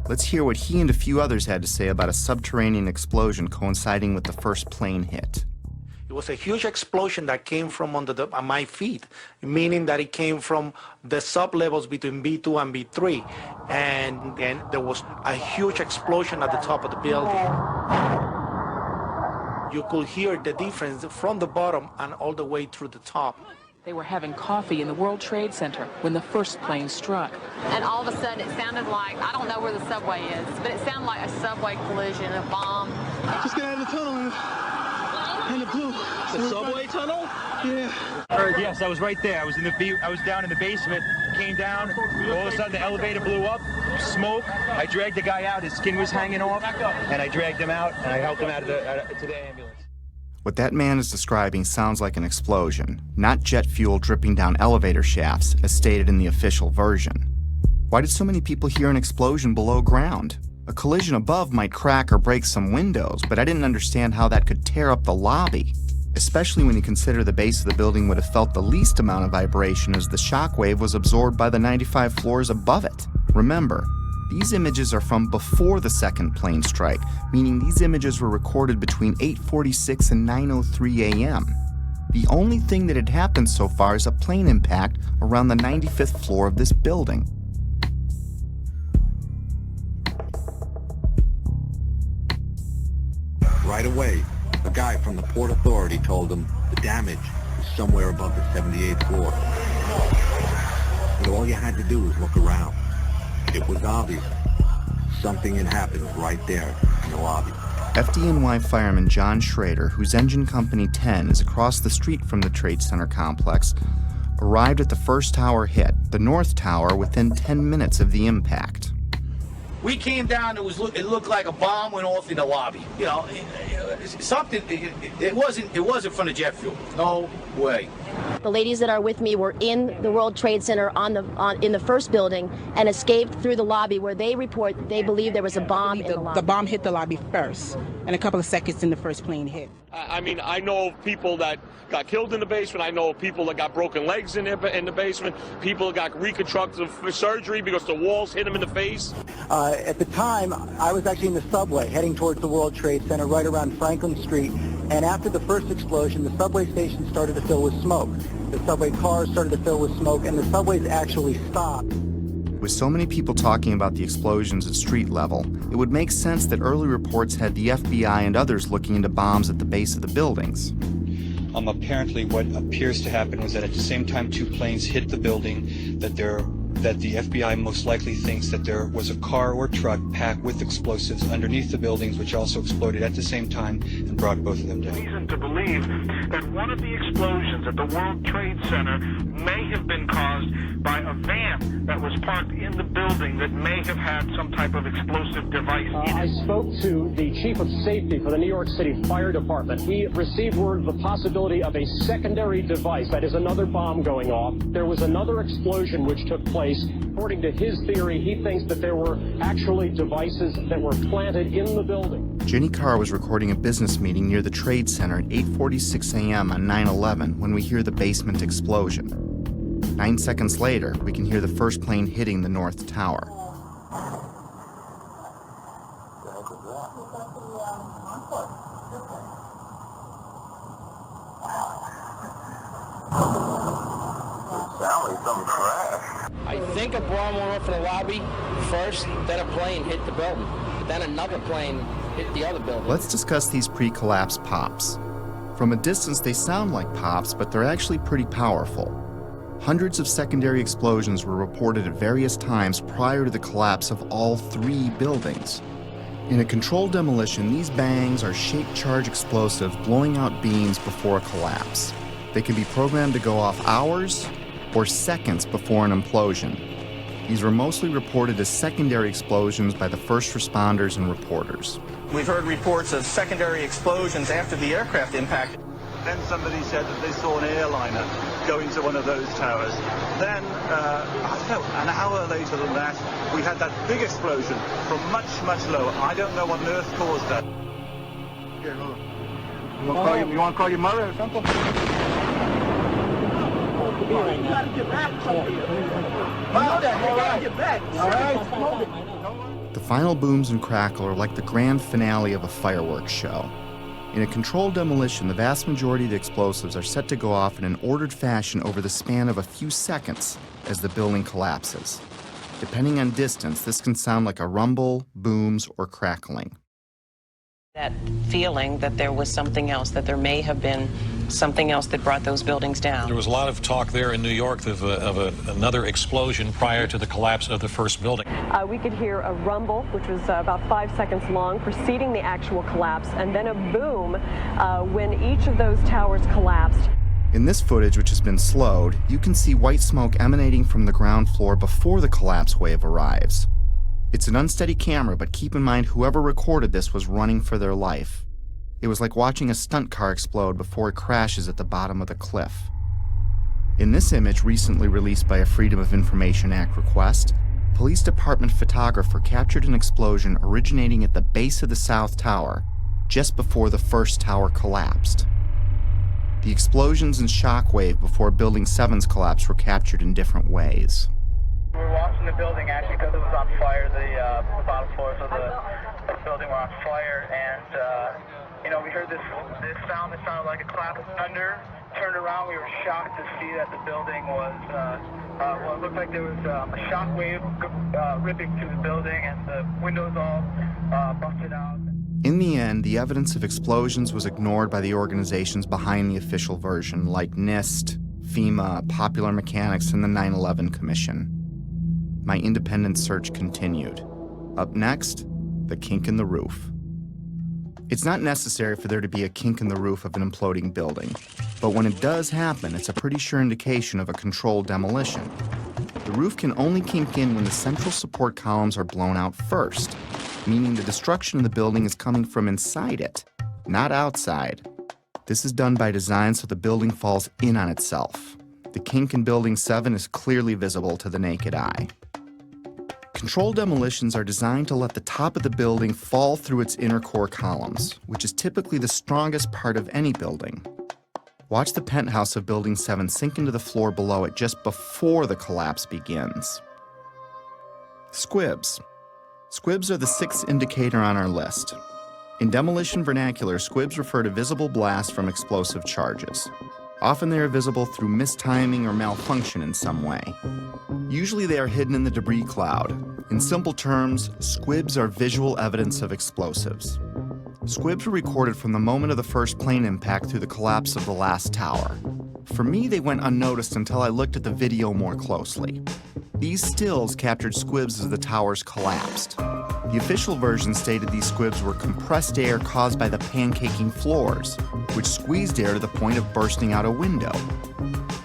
Let's hear what he and a few others had to say about a subterranean explosion coinciding with the first plane hit. It was a huge explosion that came from under my feet, meaning that it came from the sublevels between B2 and B3. And then there was a huge explosion at the top of the building. You could hear the difference from the bottom and all the way through the top. They were having coffee in the World Trade Center when the first plane struck. And all of a sudden it sounded like, I don't know where the subway is, but it sounded like a subway collision, a bomb. Just get out of the tunnel and it blew. The subway tunnel? Yeah. Yes, I was right there. I was down in the basement, came down, all of a sudden the elevator blew up, smoke. I dragged the guy out, his skin was hanging off, and I dragged him out, and I helped him out to the ambulance. What that man is describing sounds like an explosion, not jet fuel dripping down elevator shafts, as stated in the official version. Why did so many people hear an explosion below ground? A collision above might crack or break some windows, but I didn't understand how that could tear up the lobby, especially when you consider the base of the building would have felt the least amount of vibration as the shockwave was absorbed by the 95 floors above it. Remember, these images are from before the second plane strike, meaning these images were recorded between 8:46 and 9:03 a.m. The only thing that had happened so far is a plane impact around the 95th floor of this building. Right away, a guy from the Port Authority told him the damage was somewhere above the 78th floor. But all you had to do was look around. It was obvious. Something had happened right there in the lobby. FDNY fireman John Schrader, whose engine company 10 is across the street from the Trade Center complex, arrived at the first tower hit, the North Tower, within 10 minutes of the impact. We came down, it looked like a bomb went off in the lobby. It wasn't from the jet fuel. No way. The ladies that are with me were in the World Trade Center in the first building and escaped through the lobby where they report they believe there was a bomb in the lobby. The bomb hit the lobby first, and a couple of seconds in the first plane hit. I mean, I know of people that got killed in the basement. I know of people that got broken legs in the basement. People got reconstructive surgery because the walls hit them in the face. At the time, I was actually in the subway heading towards the World Trade Center right around Franklin Street. And after the first explosion, the subway station started to fill with smoke. The subway cars started to fill with smoke, and the subways actually stopped. With so many people talking about the explosions at street level, it would make sense that early reports had the FBI and others looking into bombs at the base of the buildings. Apparently what appears to happen was that at the same time two planes hit the building, that the FBI most likely thinks that there was a car or truck packed with explosives underneath the buildings, which also exploded at the same time and brought both of them down. Reason to believe that one of the explosions at the World Trade Center may have been caused by a van that was parked in the building that may have had some type of explosive device in it. I spoke to the chief of safety for the New York City Fire Department. He received word of the possibility of a secondary device, that is another bomb going off. There was another explosion which took place. According to his theory, he thinks that there were actually devices that were planted in the building. Jenny Carr was recording a business meeting near the Trade Center at 8:46 a.m. on 9/11 when we hear the basement explosion. 9 seconds later, we can hear the first plane hitting the North Tower. I think a bomb went off in the lobby first, then a plane hit the building, then another plane hit the other building. Let's discuss these pre-collapse pops. From a distance, they sound like pops, but they're actually pretty powerful. Hundreds of secondary explosions were reported at various times prior to the collapse of all three buildings. In a controlled demolition, these bangs are shaped-charge explosives blowing out beams before a collapse. They can be programmed to go off hours or seconds before an implosion. These were mostly reported as secondary explosions by the first responders and reporters. We've heard reports of secondary explosions after the aircraft impact. Then somebody said that they saw an airliner go into one of those towers. Then, I don't know, an hour later than that, we had that big explosion from much, much lower. I don't know what on earth caused that. Here, hold on. You want to call your mother or something? The final booms and crackle are like the grand finale of a fireworks show. In a controlled demolition, the vast majority of the explosives are set to go off in an ordered fashion over the span of a few seconds as the building collapses. Depending on distance, this can sound like a rumble, booms, or crackling. That feeling that there was something else, that there may have been something else that brought those buildings down. There was a lot of talk there in New York of another explosion prior to the collapse of the first building. We could hear a rumble, which was about 5 seconds long, preceding the actual collapse, and then a boom when each of those towers collapsed. In this footage, which has been slowed, you can see white smoke emanating from the ground floor before the collapse wave arrives. It's an unsteady camera, but keep in mind whoever recorded this was running for their life. It was like watching a stunt car explode before it crashes at the bottom of the cliff. In this image, recently released by a Freedom of Information Act request, police department photographer captured an explosion originating at the base of the South Tower, just before the first tower collapsed. The explosions and shockwave before Building 7's collapse were captured in different ways. We were watching the building actually because it was on fire. The bottom floors of the building were on fire, and we heard this sound that sounded like a clap of thunder. Turned around, we were shocked to see that the building was, it looked like there was a shock wave ripping through the building, and the windows all busted out. In the end, the evidence of explosions was ignored by the organizations behind the official version, like NIST, FEMA, Popular Mechanics, and the 9/11 Commission. My independent search continued. Up next, the kink in the roof. It's not necessary for there to be a kink in the roof of an imploding building, but when it does happen, it's a pretty sure indication of a controlled demolition. The roof can only kink in when the central support columns are blown out first, meaning the destruction of the building is coming from inside it, not outside. This is done by design so the building falls in on itself. The kink in Building 7 is clearly visible to the naked eye. Controlled demolitions are designed to let the top of the building fall through its inner core columns, which is typically the strongest part of any building. Watch the penthouse of Building 7 sink into the floor below it just before the collapse begins. Squibs. Squibs are the sixth indicator on our list. In demolition vernacular, squibs refer to visible blasts from explosive charges. Often they are visible through mistiming or malfunction in some way. Usually they are hidden in the debris cloud. In simple terms, squibs are visual evidence of explosives. Squibs were recorded from the moment of the first plane impact through the collapse of the last tower. For me, they went unnoticed until I looked at the video more closely. These stills captured squibs as the towers collapsed. The official version stated these squibs were compressed air caused by the pancaking floors, which squeezed air to the point of bursting out a window.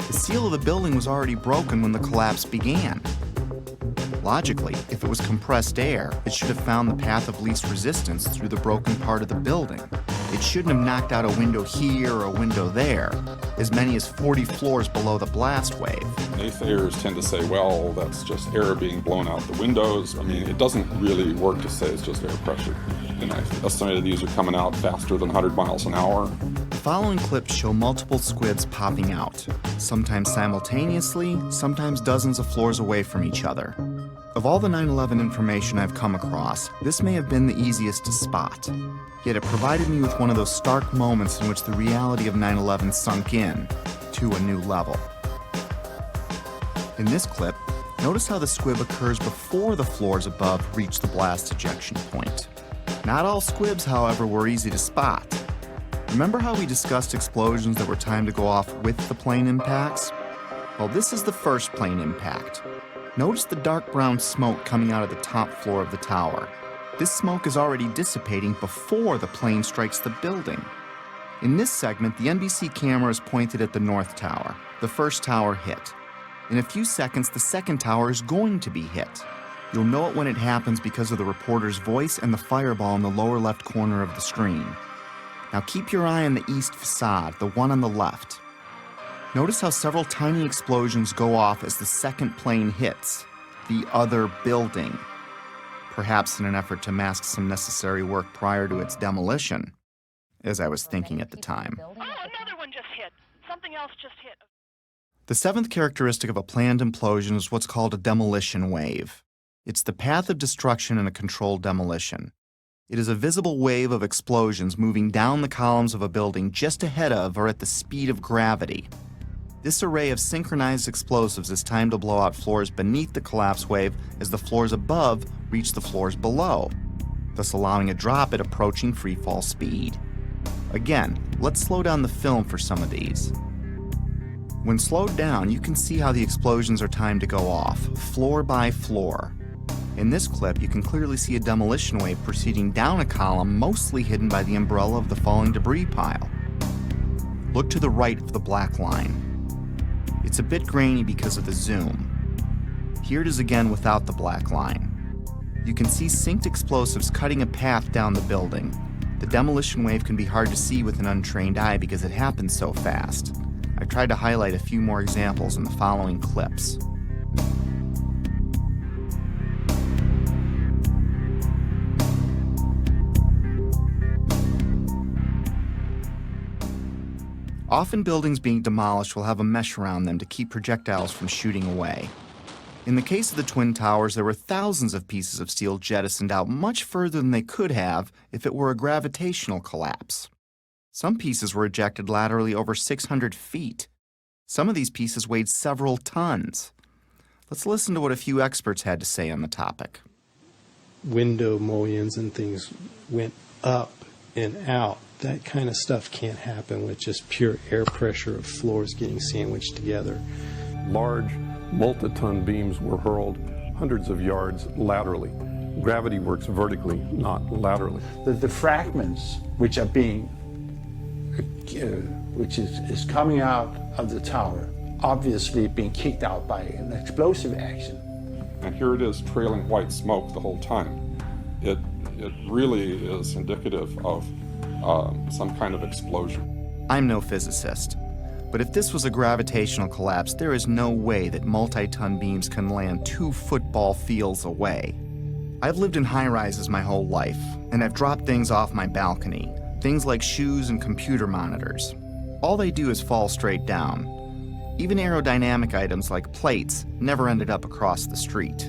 The seal of the building was already broken when the collapse began. Logically, if it was compressed air, it should have found the path of least resistance through the broken part of the building. It shouldn't have knocked out a window here or a window there, as many as 40 floors below the blast wave. Naysayers tend to say, well, that's just air being blown out the windows. I mean, it doesn't really work to say it's just air pressure. And I estimated these are coming out faster than 100 miles an hour. The following clips show multiple squibs popping out, sometimes simultaneously, sometimes dozens of floors away from each other. Of all the 9/11 information I've come across, this may have been the easiest to spot. Yet it provided me with one of those stark moments in which the reality of 9/11 sunk in to a new level. In this clip, notice how the squib occurs before the floors above reach the blast ejection point. Not all squibs, however, were easy to spot. Remember how we discussed explosions that were timed to go off with the plane impacts? Well, this is the first plane impact. Notice the dark brown smoke coming out of the top floor of the tower. This smoke is already dissipating before the plane strikes the building. In this segment, the NBC camera is pointed at the north tower. The first tower hit. In a few seconds, the second tower is going to be hit. You'll know it when it happens because of the reporter's voice and the fireball in the lower left corner of the screen. Now keep your eye on the east facade, the one on the left. Notice how several tiny explosions go off as the second plane hits the other building, perhaps in an effort to mask some necessary work prior to its demolition, as I was thinking at the time. Oh, another one just hit. Something else just hit. The seventh characteristic of a planned implosion is what's called a demolition wave. It's the path of destruction in a controlled demolition. It is a visible wave of explosions moving down the columns of a building just ahead of or at the speed of gravity. This array of synchronized explosives is timed to blow out floors beneath the collapse wave as the floors above reach the floors below, thus allowing a drop at approaching freefall speed. Again, let's slow down the film for some of these. When slowed down, you can see how the explosions are timed to go off, floor by floor. In this clip, you can clearly see a demolition wave proceeding down a column mostly hidden by the umbrella of the falling debris pile. Look to the right of the black line. It's a bit grainy because of the zoom. Here it is again without the black line. You can see synced explosives cutting a path down the building. The demolition wave can be hard to see with an untrained eye because it happens so fast. I've tried to highlight a few more examples in the following clips. Often buildings being demolished will have a mesh around them to keep projectiles from shooting away. In the case of the Twin Towers, there were thousands of pieces of steel jettisoned out much further than they could have if it were a gravitational collapse. Some pieces were ejected laterally over 600 feet. Some of these pieces weighed several tons. Let's listen to what a few experts had to say on the topic. Window mullions and things went up and out. That kind of stuff can't happen with just pure air pressure of floors getting sandwiched together. Large, multi-ton beams were hurled hundreds of yards laterally. Gravity works vertically, not laterally. The fragments which are being, which is coming out of the tower, obviously being kicked out by an explosive action. And here it is trailing white smoke the whole time. It really is indicative of some kind of explosion. I'm no physicist, but if this was a gravitational collapse, there is no way that multi-ton beams can land 2 football fields away. I've lived in high-rises my whole life, and I've dropped things off my balcony, things like shoes and computer monitors. All they do is fall straight down. Even aerodynamic items like plates never ended up across the street.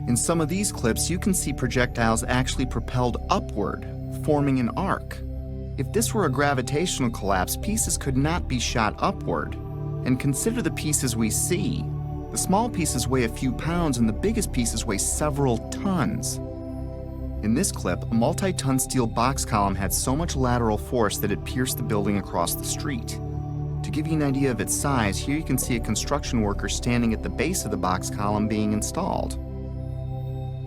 In some of these clips, you can see projectiles actually propelled upward, forming an arc. If this were a gravitational collapse, pieces could not be shot upward. And consider the pieces we see. The small pieces weigh a few pounds and the biggest pieces weigh several tons. In this clip, a multi-ton steel box column had so much lateral force that it pierced the building across the street. To give you an idea of its size, here you can see a construction worker standing at the base of the box column being installed.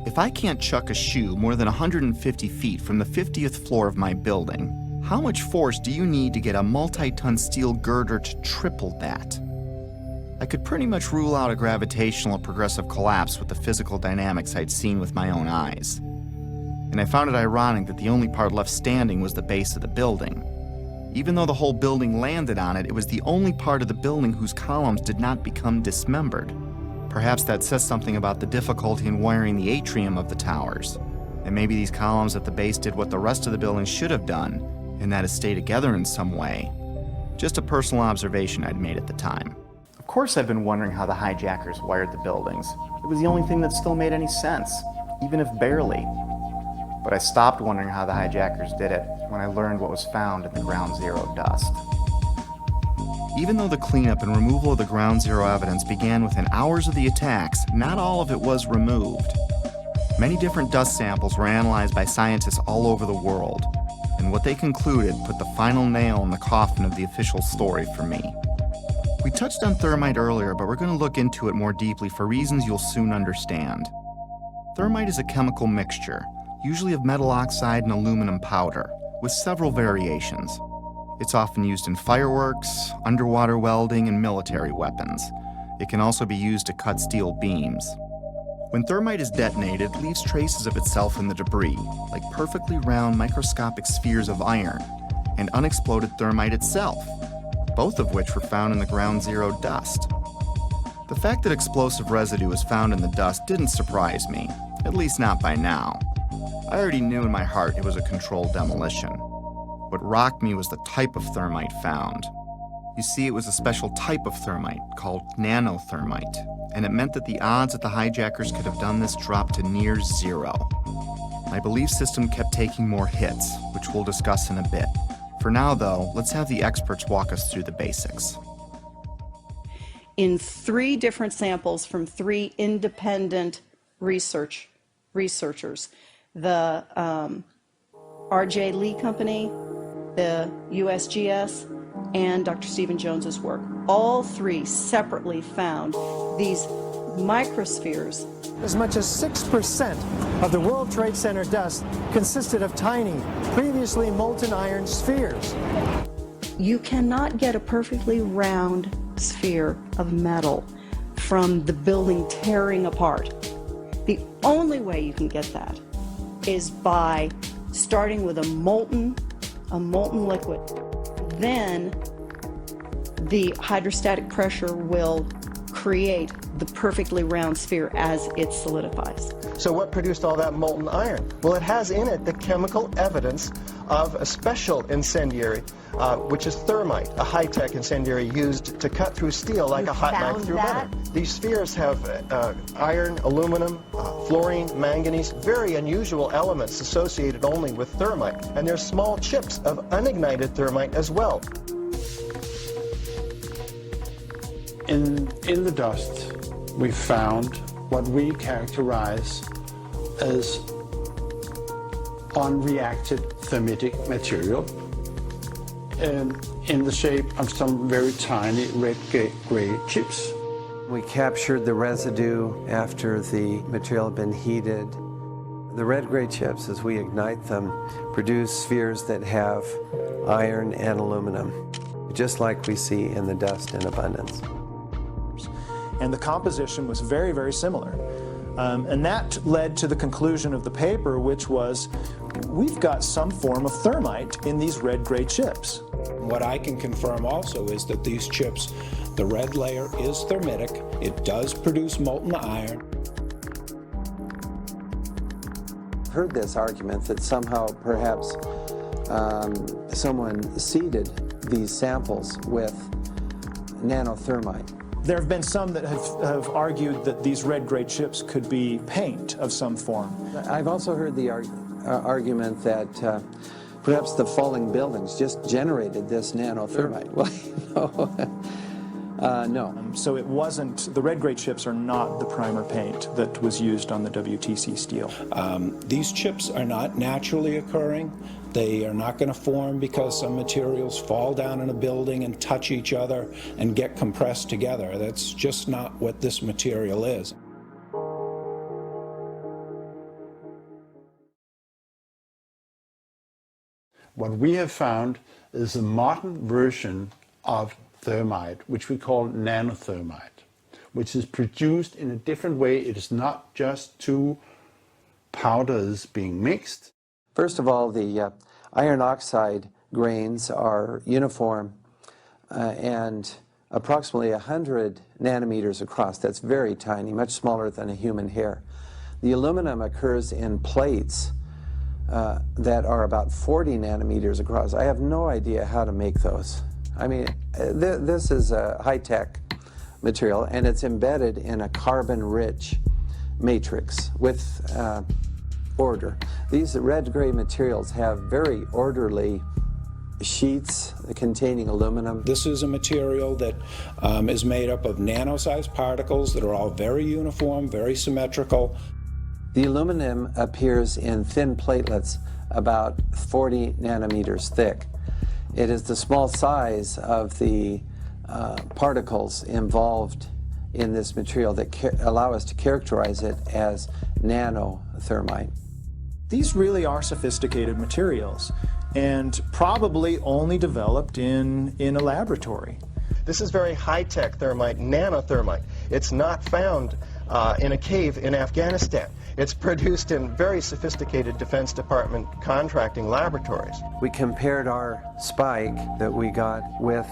If I can't chuck a shoe more than 150 feet from the 50th floor of my building, how much force do you need to get a multi-ton steel girder to triple that? I could pretty much rule out a gravitational or progressive collapse with the physical dynamics I'd seen with my own eyes. And I found it ironic that the only part left standing was the base of the building. Even though the whole building landed on it, it was the only part of the building whose columns did not become dismembered. Perhaps that says something about the difficulty in wiring the atrium of the towers. And maybe these columns at the base did what the rest of the building should have done, and that is stay together in some way. Just a personal observation I'd made at the time. Of course I've been wondering how the hijackers wired the buildings. It was the only thing that still made any sense, even if barely. But I stopped wondering how the hijackers did it when I learned what was found in the Ground Zero dust. Even though the cleanup and removal of the Ground Zero evidence began within hours of the attacks, not all of it was removed. Many different dust samples were analyzed by scientists all over the world, and what they concluded put the final nail in the coffin of the official story for me. We touched on thermite earlier, but we're going to look into it more deeply for reasons you'll soon understand. Thermite is a chemical mixture, usually of metal oxide and aluminum powder, with several variations. It's often used in fireworks, underwater welding, and military weapons. It can also be used to cut steel beams. When thermite is detonated, it leaves traces of itself in the debris, like perfectly round microscopic spheres of iron, and unexploded thermite itself, both of which were found in the Ground Zero dust. The fact that explosive residue was found in the dust didn't surprise me, at least not by now. I already knew in my heart it was a controlled demolition. What rocked me was the type of thermite found. You see, it was a special type of thermite called nanothermite, and it meant that the odds that the hijackers could have done this dropped to near zero. My belief system kept taking more hits, which we'll discuss in a bit. For now, though, let's have the experts walk us through the basics. In 3 different samples from 3 independent researchers, the R.J. Lee Company, the USGS, and Dr. Stephen Jones's work. All 3 separately found these microspheres. As much as 6% of the World Trade Center dust consisted of tiny, previously molten iron spheres. You cannot get a perfectly round sphere of metal from the building tearing apart. The only way you can get that is by starting with a molten liquid. Then the hydrostatic pressure will create the perfectly round sphere as it solidifies. So what produced all that molten iron? Well, it has in it the chemical evidence of a special incendiary, which is thermite, a high-tech incendiary used to cut through steel like a hot knife through butter. These spheres have iron, aluminum, fluorine, manganese, very unusual elements associated only with thermite. And there's small chips of unignited thermite as well. In the dust, we found what we characterize as unreacted thermitic material in the shape of some very tiny red-gray chips. We captured the residue after the material had been heated. The red-gray chips, as we ignite them, produce spheres that have iron and aluminum, just like we see in the dust in abundance. And the composition was very, very similar. And that led to the conclusion of the paper, which was, we've got some form of thermite in these red-gray chips. What I can confirm also is that these chips, the red layer is thermitic. It does produce molten iron. I've heard this argument that somehow perhaps someone seeded these samples with nanothermite. There have been some that have argued that these red-gray chips could be paint of some form. I've also heard the argument that perhaps the falling buildings just generated this nanothermite. Well, no. So it wasn't, the red-gray chips are not the primer paint that was used on the WTC steel. These chips are not naturally occurring. They are not going to form because some materials fall down in a building and touch each other and get compressed together. That's just not what this material is. What we have found is a modern version of thermite, which we call nanothermite, which is produced in a different way. It is not just two powders being mixed. First of all, the iron oxide grains are uniform and approximately 100 nanometers across. That's very tiny, much smaller than a human hair. The aluminum occurs in plates that are about 40 nanometers across. I have no idea how to make those. I mean, this is a high-tech material, and it's embedded in a carbon-rich matrix with order. These red-gray materials have very orderly sheets containing aluminum. This is a material that is made up of nano-sized particles that are all very uniform, very symmetrical. The aluminum appears in thin platelets about 40 nanometers thick. It is the small size of the particles involved in this material that allow us to characterize it as nanothermite. These really are sophisticated materials and probably only developed in a laboratory. This is very high-tech thermite, nanothermite. It's not found in a cave in Afghanistan. It's produced in very sophisticated Defense Department contracting laboratories. We compared our spike that we got with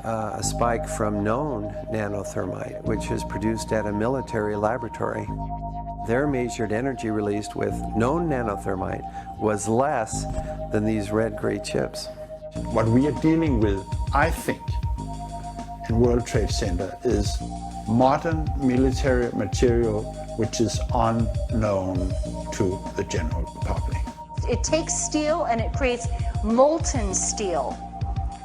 a spike from known nanothermite, which is produced at a military laboratory. Their measured energy released with known nanothermite was less than these red-gray chips. What we are dealing with, I think, in World Trade Center is modern military material which is unknown to the general public. It takes steel and it creates molten steel.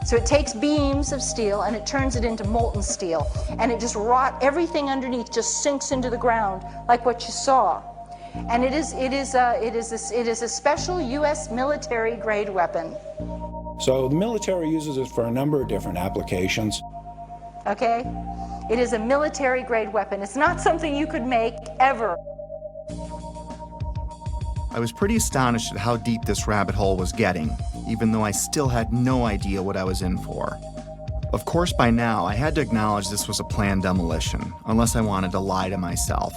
So it takes beams of steel and it turns it into molten steel, and it just everything underneath just sinks into the ground like what you saw. And it is a special U.S. military grade weapon. So the military uses it for a number of different applications. Okay? It is a military grade weapon. It's not something you could make ever. I was pretty astonished at how deep this rabbit hole was getting, even though I still had no idea what I was in for. Of course, by now, I had to acknowledge this was a planned demolition, unless I wanted to lie to myself.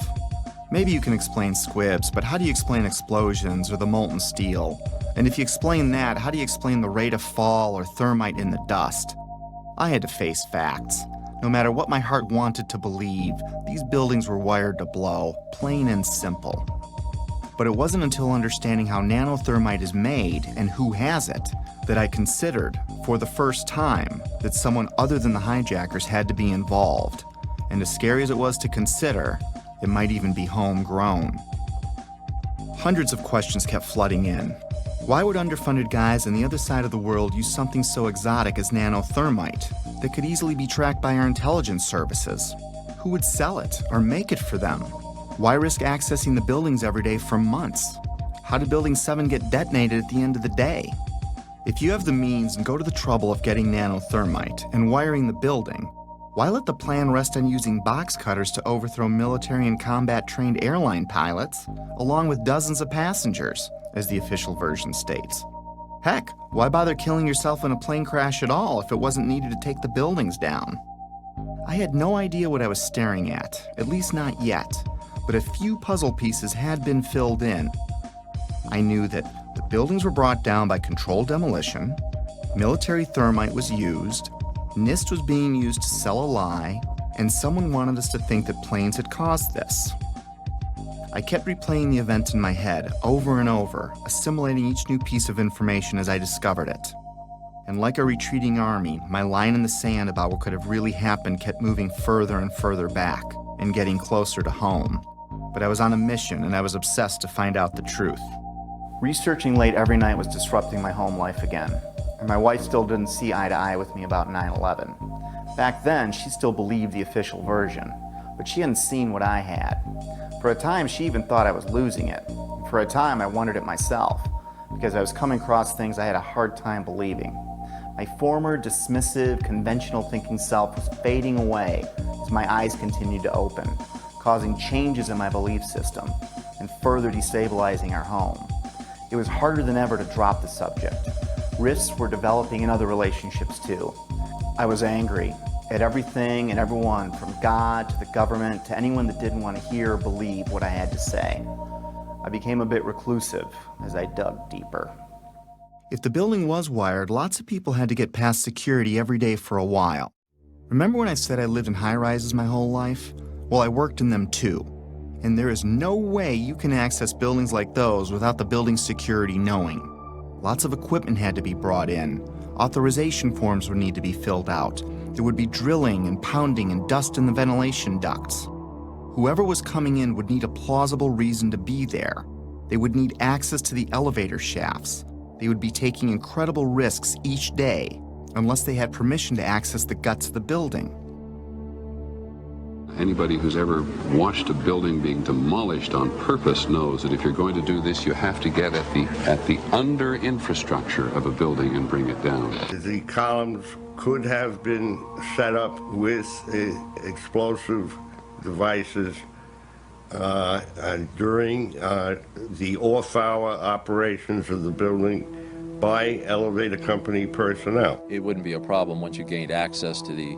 Maybe you can explain squibs, but how do you explain explosions or the molten steel? And if you explain that, how do you explain the rate of fall or thermite in the dust? I had to face facts. No matter what my heart wanted to believe, these buildings were wired to blow, plain and simple. But it wasn't until understanding how nanothermite is made and who has it that I considered, for the first time, that someone other than the hijackers had to be involved. And as scary as it was to consider, it might even be homegrown. Hundreds of questions kept flooding in. Why would underfunded guys on the other side of the world use something so exotic as nanothermite that could easily be tracked by our intelligence services? Who would sell it or make it for them? Why risk accessing the buildings every day for months? How did Building 7 get detonated at the end of the day? If you have the means and go to the trouble of getting nanothermite and wiring the building, why let the plan rest on using box cutters to overthrow military and combat-trained airline pilots, along with dozens of passengers, as the official version states? Heck, why bother killing yourself in a plane crash at all if it wasn't needed to take the buildings down? I had no idea what I was staring at least not yet. But a few puzzle pieces had been filled in. I knew that the buildings were brought down by controlled demolition, Military thermite was used, NIST was being used to sell a lie, and someone wanted us to think that planes had caused this. I kept replaying the event in my head over and over, assimilating each new piece of information as I discovered it. And like a retreating army, my line in the sand about what could have really happened kept moving further and further back and getting closer to home. But I was on a mission and I was obsessed to find out the truth. Researching late every night was disrupting my home life again, and my wife still didn't see eye to eye with me about 9/11. Back then, she still believed the official version, but she hadn't seen what I had. For a time, she even thought I was losing it. For a time, I wondered it myself, because I was coming across things I had a hard time believing. My former dismissive, conventional thinking self was fading away as my eyes continued to open, causing changes in my belief system and further destabilizing our home. It was harder than ever to drop the subject. Rifts were developing in other relationships too. I was angry at everything and everyone, from God to the government to anyone that didn't want to hear or believe what I had to say. I became a bit reclusive as I dug deeper. If the building was wired, lots of people had to get past security every day for a while. Remember when I said I lived in high-rises my whole life? Well, I worked in them too. And there is no way you can access buildings like those without the building security knowing. Lots of equipment had to be brought in. Authorization forms would need to be filled out. There would be drilling and pounding and dust in the ventilation ducts. Whoever was coming in would need a plausible reason to be there. They would need access to the elevator shafts. They would be taking incredible risks each day unless they had permission to access the guts of the building. Anybody who's ever watched a building being demolished on purpose knows that if you're going to do this, you have to get at the under infrastructure of a building and bring it down. The columns could have been set up with explosive devices during the off-hour operations of the building by elevator company personnel. It wouldn't be a problem once you gained access to the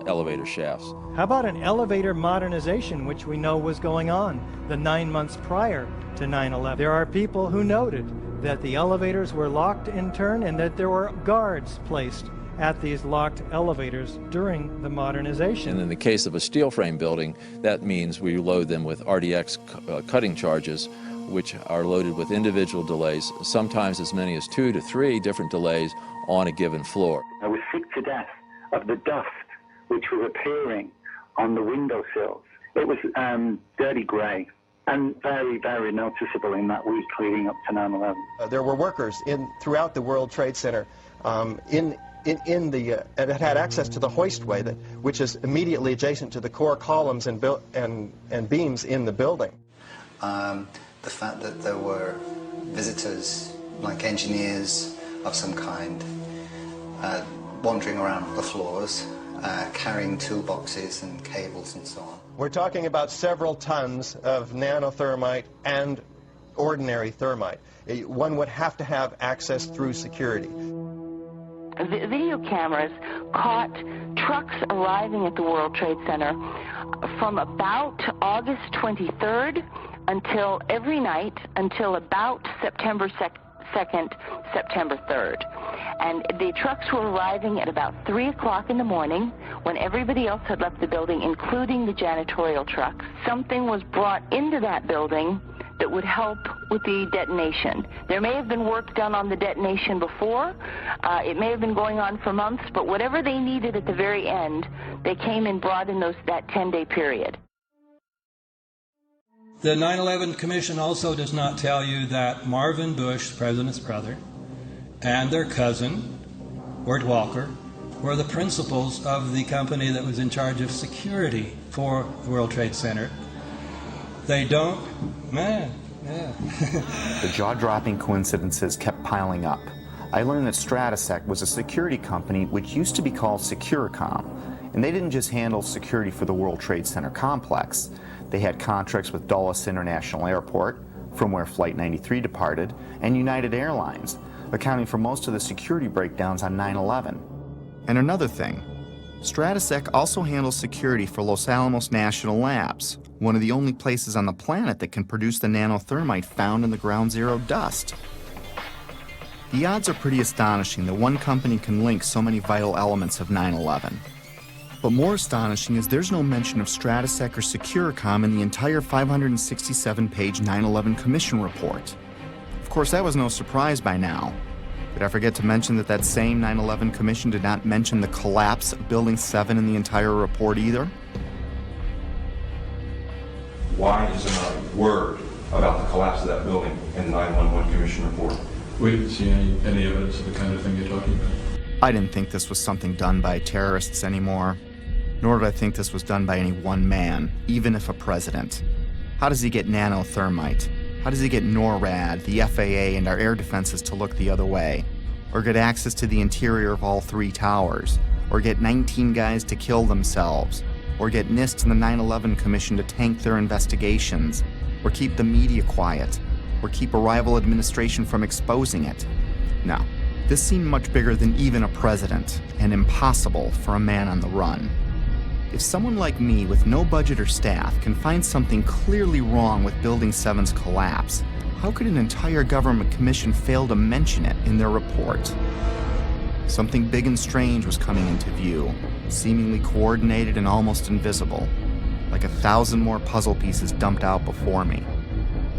elevator shafts. How about an elevator modernization, which we know was going on the 9 months prior to 9/11? There are people who noted that the elevators were locked in turn and that there were guards placed at these locked elevators during the modernization. And in the case of a steel frame building, that means we load them with RDX cutting charges, which are loaded with individual delays, sometimes as many as 2 to 3 different delays on a given floor. I was sick to death of the dust which was appearing on the windowsills. It was dirty grey and very, very noticeable in that week leading up to 9/11. There were workers throughout the World Trade Center that had access to the hoistway, which is immediately adjacent to the core columns and beams in the building. The fact that there were visitors, like engineers of some kind, wandering around the floors, carrying toolboxes and cables and so on. We're talking about several tons of nanothermite and ordinary thermite. One would have to have access through security. Video cameras caught trucks arriving at the World Trade Center from about August 23rd until every night until about September 2nd, September 3rd. And the trucks were arriving at about 3 o'clock in the morning when everybody else had left the building, including the janitorial trucks. Something was brought into that building that would help with the detonation. There may have been work done on the detonation before. It may have been going on for months, but whatever they needed at the very end, they came and brought in that 10-day period. The 9/11 Commission also does not tell you that Marvin Bush, the president's brother, and their cousin, Wirt Walker, were the principals of the company that was in charge of security for the World Trade Center. They don't, The jaw-dropping coincidences kept piling up. I learned that Stratesec was a security company which used to be called Securicom, and they didn't just handle security for the World Trade Center complex. They had contracts with Dulles International Airport, from where Flight 93 departed, and United Airlines, accounting for most of the security breakdowns on 9/11. And another thing, Stratesec also handles security for Los Alamos National Labs, one of the only places on the planet that can produce the nanothermite found in the ground zero dust. The odds are pretty astonishing that one company can link so many vital elements of 9/11. But more astonishing is there's no mention of Stratesec or Securicom in the entire 567-page 9/11 Commission report. Of course, that was no surprise by now. Did I forget to mention that that same 9/11 Commission did not mention the collapse of Building 7 in the entire report either? Why is there not a word about the collapse of that building in the 9/11 Commission report? We didn't see any evidence of the kind of thing you're talking about. I didn't think this was something done by terrorists anymore, nor did I think this was done by any one man, even if a president. How does he get nanothermite? How does he get NORAD, the FAA, and our air defenses to look the other way? Or get access to the interior of all 3 towers? Or get 19 guys to kill themselves? Or get NIST and the 9/11 Commission to tank their investigations? Or keep the media quiet? Or keep a rival administration from exposing it? No. This seemed much bigger than even a president, and impossible for a man on the run. If someone like me with no budget or staff can find something clearly wrong with Building 7's collapse, how could an entire government commission fail to mention it in their report? Something big and strange was coming into view, seemingly coordinated and almost invisible, like 1,000 more puzzle pieces dumped out before me.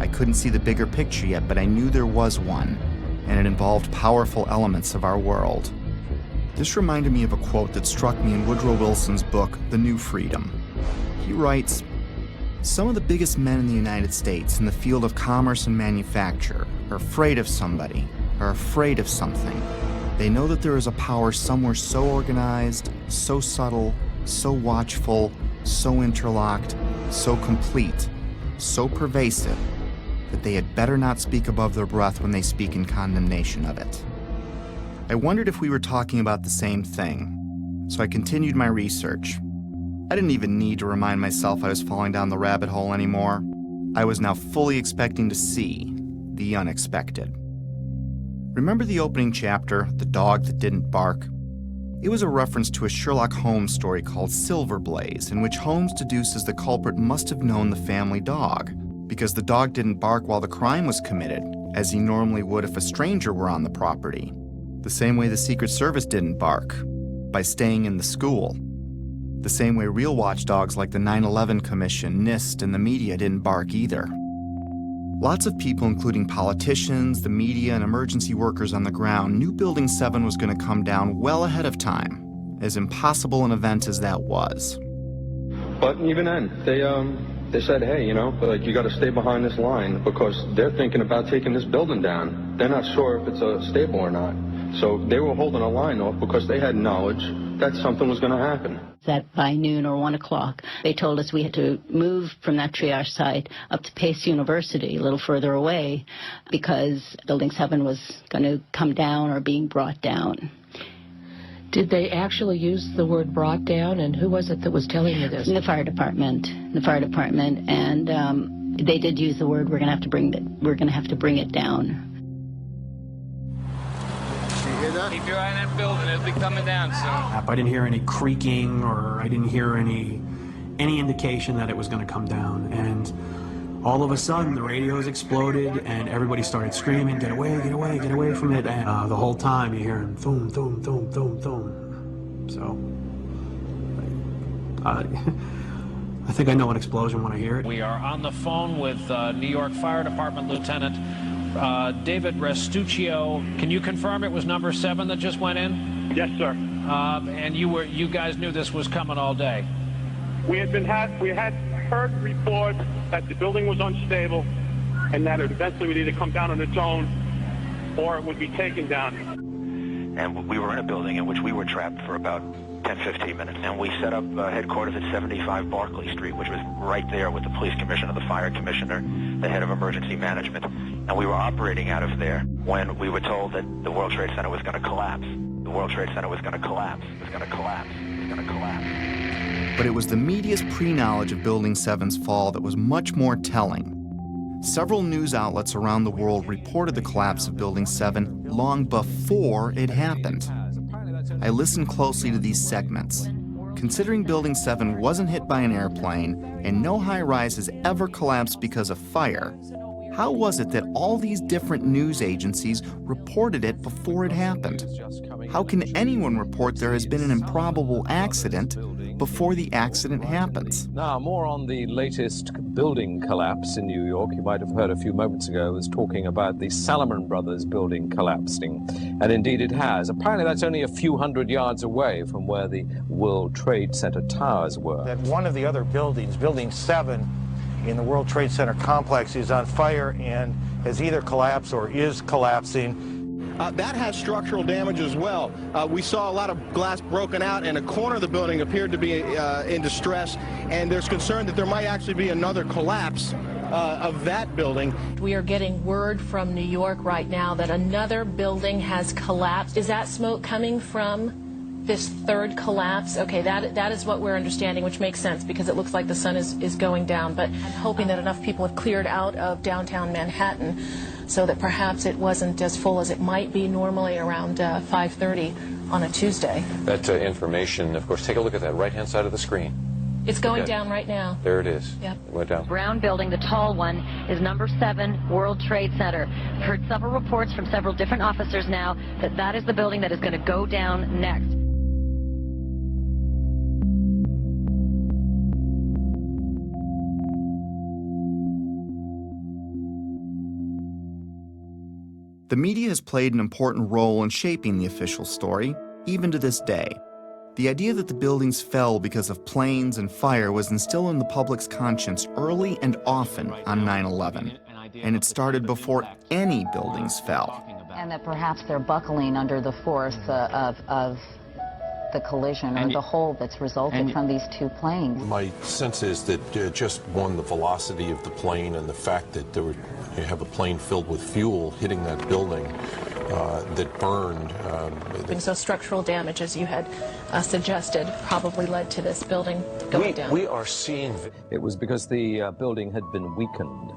I couldn't see the bigger picture yet, but I knew there was one, and it involved powerful elements of our world. This reminded me of a quote that struck me in Woodrow Wilson's book, The New Freedom. He writes, "Some of the biggest men in the United States in the field of commerce and manufacture are afraid of somebody, are afraid of something. They know that there is a power somewhere so organized, so subtle, so watchful, so interlocked, so complete, so pervasive, that they had better not speak above their breath when they speak in condemnation of it." I wondered if we were talking about the same thing, so I continued my research. I didn't even need to remind myself I was falling down the rabbit hole anymore. I was now fully expecting to see the unexpected. Remember the opening chapter, The Dog That Didn't Bark? It was a reference to a Sherlock Holmes story called Silver Blaze, in which Holmes deduces the culprit must have known the family dog, because the dog didn't bark while the crime was committed, as he normally would if a stranger were on the property. The same way the Secret Service didn't bark, by staying in the school. The same way real watchdogs like the 9/11 Commission, NIST, and the media didn't bark either. Lots of people, including politicians, the media, and emergency workers on the ground, knew Building 7 was going to come down well ahead of time, as impossible an event as that was. But even then, they said, hey, you got to stay behind this line because they're thinking about taking this building down. They're not sure if it's stable or not. So they were holding a line off because they had knowledge that something was going to happen. That by noon or 1 o'clock, they told us we had to move from that triage site up to Pace University, a little further away, because Building 7 was going to come down or being brought down. Did they actually use the word brought down, and who was it that was telling you this? The fire department, and they did use the word, we're going to have to bring it down. Keep your eye on that building. It'll be coming down soon. I didn't hear any creaking, or I didn't hear any indication that it was going to come down. And all of a sudden, the radios exploded, and everybody started screaming, "Get away, get away, get away from it!" And the whole time, you're hearing thum, thum, thum, thum, thum. So, I think I know an explosion when I hear it. We are on the phone with New York Fire Department Lieutenant David Restuccio. Can you confirm it was number 7 that just went in? Yes, sir. And you guys knew this was coming all day? We had heard reports that the building was unstable and that it eventually would either come down on its own or it would be taken down. And we were in a building in which we were trapped for about 10-15 minutes, and we set up headquarters at 75 Barclay Street, which was right there with the police commissioner, the fire commissioner, the head of emergency management, and we were operating out of there when we were told that the World Trade Center was going to collapse. The World Trade Center was going to collapse. It was going to collapse. It was going to collapse. But it was the media's pre-knowledge of Building 7's fall that was much more telling. Several news outlets around the world reported the collapse of Building 7 long before it happened. I listened closely to these segments. Considering Building 7 wasn't hit by an airplane and no high-rise has ever collapsed because of fire, How was it that all these different news agencies reported it before it happened? How can anyone report there has been an improbable accident before the accident happens? Now, more on the latest building collapse in New York. You might have heard a few moments ago, I was talking about the Salomon Brothers building collapsing. And indeed it has. Apparently that's only a few hundred yards away from where the World Trade Center towers were. That one of the other buildings, Building 7, in the World Trade Center complex is on fire and has either collapsed or is collapsing. That has structural damage as well. We saw a lot of glass broken out, and a corner of the building appeared to be in distress, and there's concern that there might actually be another collapse of that building. We are getting word from New York right now that another building has collapsed. Is that smoke coming from this third collapse? Okay, that is what we're understanding, which makes sense because it looks like the sun is going down. But I'm hoping that enough people have cleared out of downtown Manhattan so that perhaps it wasn't as full as it might be normally around 5:30 on a Tuesday. That information, of course, take a look at that right-hand side of the screen. It's going Okay. down right now. There it is. Yep. It went down. Brown building, the tall one, is number 7 World Trade Center. I've heard several reports from several different officers now that that is the building that is going to go down next. The media has played an important role in shaping the official story, even to this day. The idea that the buildings fell because of planes and fire was instilled in the public's conscience early and often on 9/11, and it started before any buildings fell. And that perhaps they're buckling under the force of the collision or the hole that's resulted from these two planes. My sense is that just one, the velocity of the plane and the fact that you have a plane filled with fuel hitting that building that burned. So structural damage, as you had suggested, probably led to this building going down. We are seeing... It was because the building had been weakened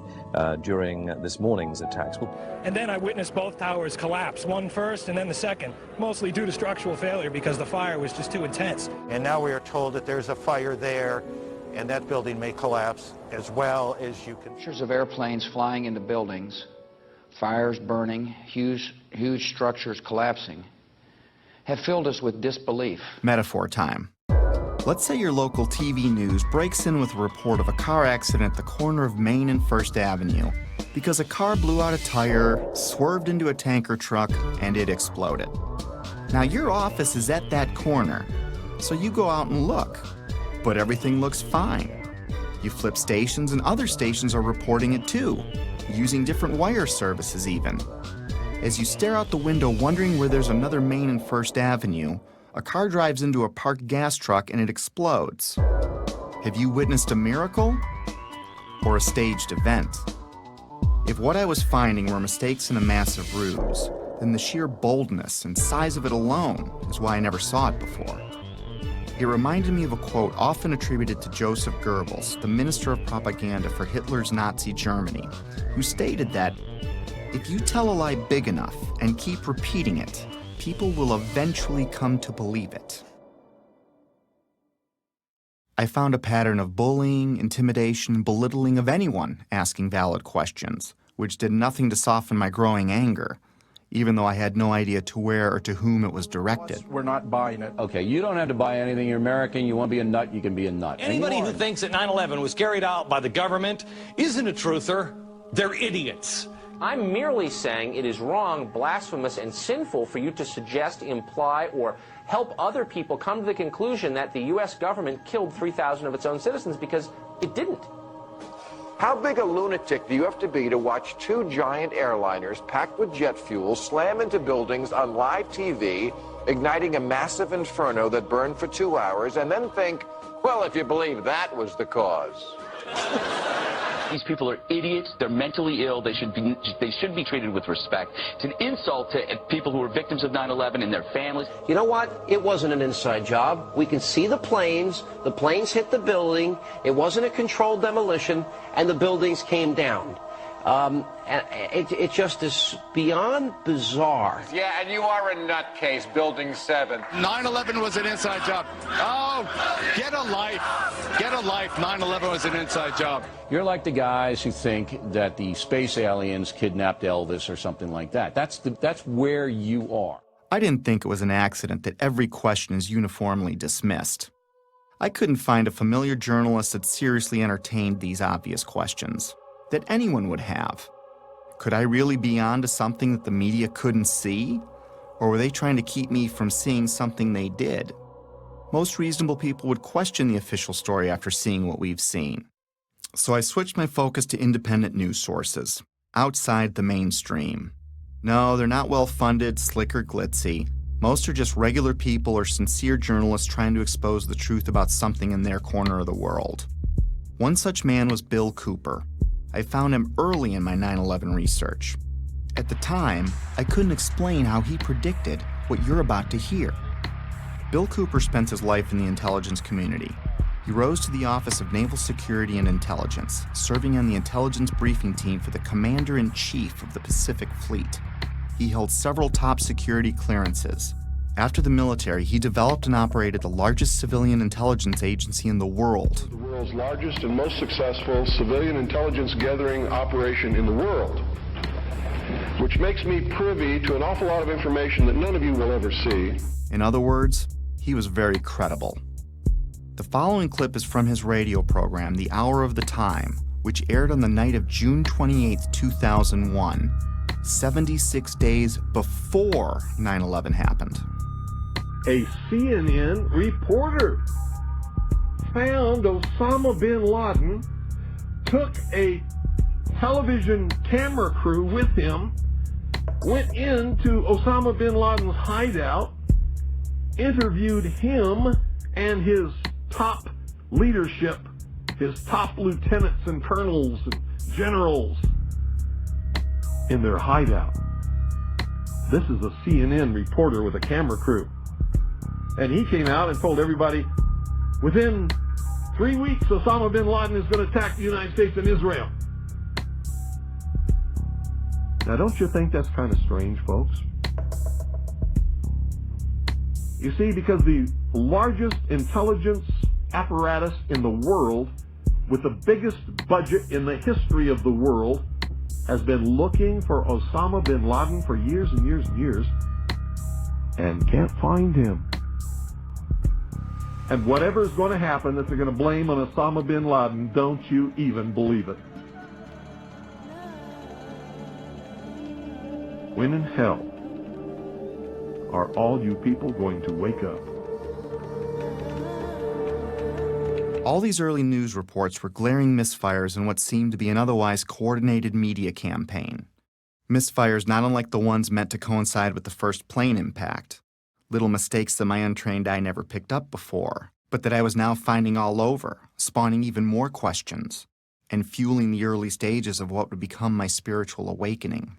during this morning's attacks. And then I witnessed both towers collapse, one first and then the second, mostly due to structural failure because the fire was just too intense. And now we are told that there's a fire there, and that building may collapse as well as you can. Pictures of airplanes flying into buildings, fires burning, huge structures collapsing, have filled us with disbelief. Metaphor time. Let's say your local TV news breaks in with a report of a car accident at the corner of Main and First Avenue because a car blew out a tire, swerved into a tanker truck, and it exploded. Now your office is at that corner, so you go out and look, but everything looks fine. You flip stations and other stations are reporting it too, using different wire services even. As you stare out the window wondering where there's another Main and First Avenue, a car drives into a parked gas truck and it explodes. Have you witnessed a miracle or a staged event? If what I was finding were mistakes in a massive ruse, then the sheer boldness and size of it alone is why I never saw it before. It reminded me of a quote often attributed to Joseph Goebbels, the minister of propaganda for Hitler's Nazi Germany, who stated that, "If you tell a lie big enough and keep repeating it, people will eventually come to believe it." I found a pattern of bullying, intimidation, and belittling of anyone asking valid questions, which did nothing to soften my growing anger, even though I had no idea to where or to whom it was directed. We're not buying it. Okay, you don't have to buy anything. You're American. You want to be a nut, you can be a nut. Anybody who thinks that 9/11 was carried out by the government isn't a truther. They're idiots. I'm merely saying it is wrong, blasphemous, and sinful for you to suggest, imply, or help other people come to the conclusion that the U.S. government killed 3,000 of its own citizens, because it didn't. How big a lunatic do you have to be to watch two giant airliners packed with jet fuel slam into buildings on live TV, igniting a massive inferno that burned for 2 hours, and then think, well, if you believe that was the cause? These people are idiots. They're mentally ill. They should be treated with respect. It's an insult to people who are victims of 9/11 and their families. You know what? It wasn't an inside job. We can see the planes. The planes hit the building. It wasn't a controlled demolition, and the buildings came down. And it just is beyond bizarre. Yeah, and you are a nutcase, Building 7. 9/11 was an inside job. Oh, get a life. Get a life. 9/11 was an inside job. You're like the guys who think that the space aliens kidnapped Elvis or something like that. That's where you are. I didn't think it was an accident that every question is uniformly dismissed. I couldn't find a familiar journalist that seriously entertained these obvious questions, that anyone would have. Could I really be on to something that the media couldn't see? Or were they trying to keep me from seeing something they did? Most reasonable people would question the official story after seeing what we've seen. So I switched my focus to independent news sources, outside the mainstream. No, they're not well-funded, slick, or glitzy. Most are just regular people or sincere journalists trying to expose the truth about something in their corner of the world. One such man was Bill Cooper. I found him early in my 9/11 research. At the time, I couldn't explain how he predicted what you're about to hear. Bill Cooper spent his life in the intelligence community. He rose to the Office of Naval Security and Intelligence, serving on the intelligence briefing team for the Commander-in-Chief of the Pacific Fleet. He held several top security clearances. After the military, he developed and operated the largest civilian intelligence agency in the world. The world's largest and most successful civilian intelligence gathering operation in the world, which makes me privy to an awful lot of information that none of you will ever see. In other words, he was very credible. The following clip is from his radio program, The Hour of the Time, which aired on the night of June 28, 2001, 76 days before 9/11 happened. A CNN reporter found Osama bin Laden, took a television camera crew with him, went into Osama bin Laden's hideout, interviewed him and his top leadership, his top lieutenants and colonels and generals in their hideout. This is a CNN reporter with a camera crew. And he came out and told everybody, within 3 weeks, Osama bin Laden is going to attack the United States and Israel. Now, don't you think that's kind of strange, folks? You see, because the largest intelligence apparatus in the world, with the biggest budget in the history of the world, has been looking for Osama bin Laden for years and years and years, and can't find him. And whatever is going to happen that they're going to blame on Osama bin Laden, don't you even believe it. When in hell are all you people going to wake up? All these early news reports were glaring misfires in what seemed to be an otherwise coordinated media campaign. Misfires not unlike the ones meant to coincide with the first plane impact. Little mistakes that my untrained eye never picked up before, but that I was now finding all over, spawning even more questions, and fueling the early stages of what would become my spiritual awakening.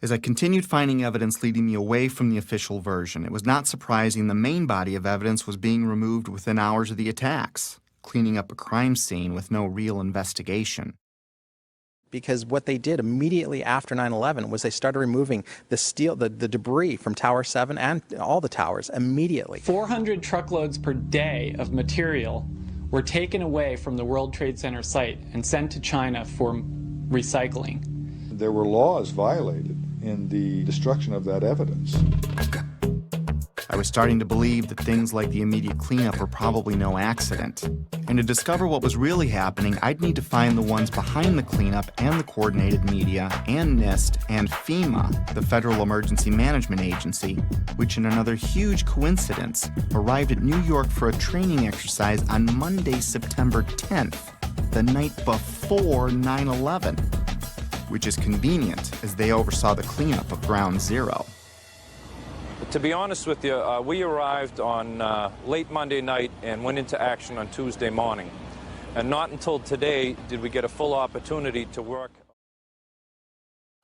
As I continued finding evidence leading me away from the official version, it was not surprising the main body of evidence was being removed within hours of the attacks, cleaning up a crime scene with no real investigation. Because what they did immediately after 9/11 was they started removing the steel, the debris from Tower 7 and all the towers immediately. 400 truckloads per day of material were taken away from the World Trade Center site and sent to China for recycling. There were laws violated in the destruction of that evidence. I was starting to believe that things like the immediate cleanup were probably no accident. And to discover what was really happening, I'd need to find the ones behind the cleanup and the coordinated media and NIST and FEMA, the Federal Emergency Management Agency, which in another huge coincidence arrived at New York for a training exercise on Monday, September 10th, the night before 9/11, which is convenient as they oversaw the cleanup of Ground Zero. To be honest with you, we arrived on late Monday night and went into action on Tuesday morning. And not until today did we get a full opportunity to work.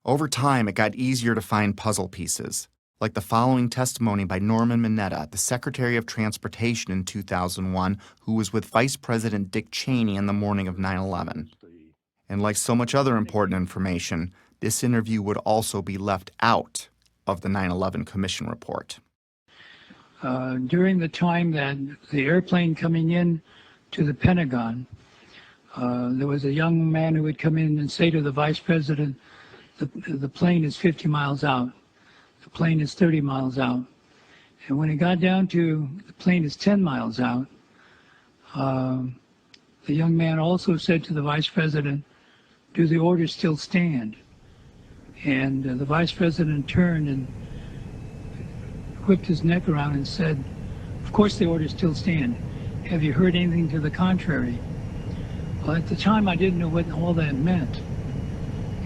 Over time, it got easier to find puzzle pieces, like the following testimony by Norman Mineta, the Secretary of Transportation in 2001, who was with Vice President Dick Cheney on the morning of 9/11. And like so much other important information, this interview would also be left out of the 9/11 Commission report. During the time that the airplane coming in to the Pentagon, there was a young man who would come in and say to the vice president, the plane is 50 miles out, the plane is 30 miles out. And when it got down to the plane is 10 miles out, the young man also said to the vice president, do the orders still stand? And the vice president turned and whipped his neck around and said, of course the orders still stand. Have you heard anything to the contrary? Well, at the time I didn't know what all that meant.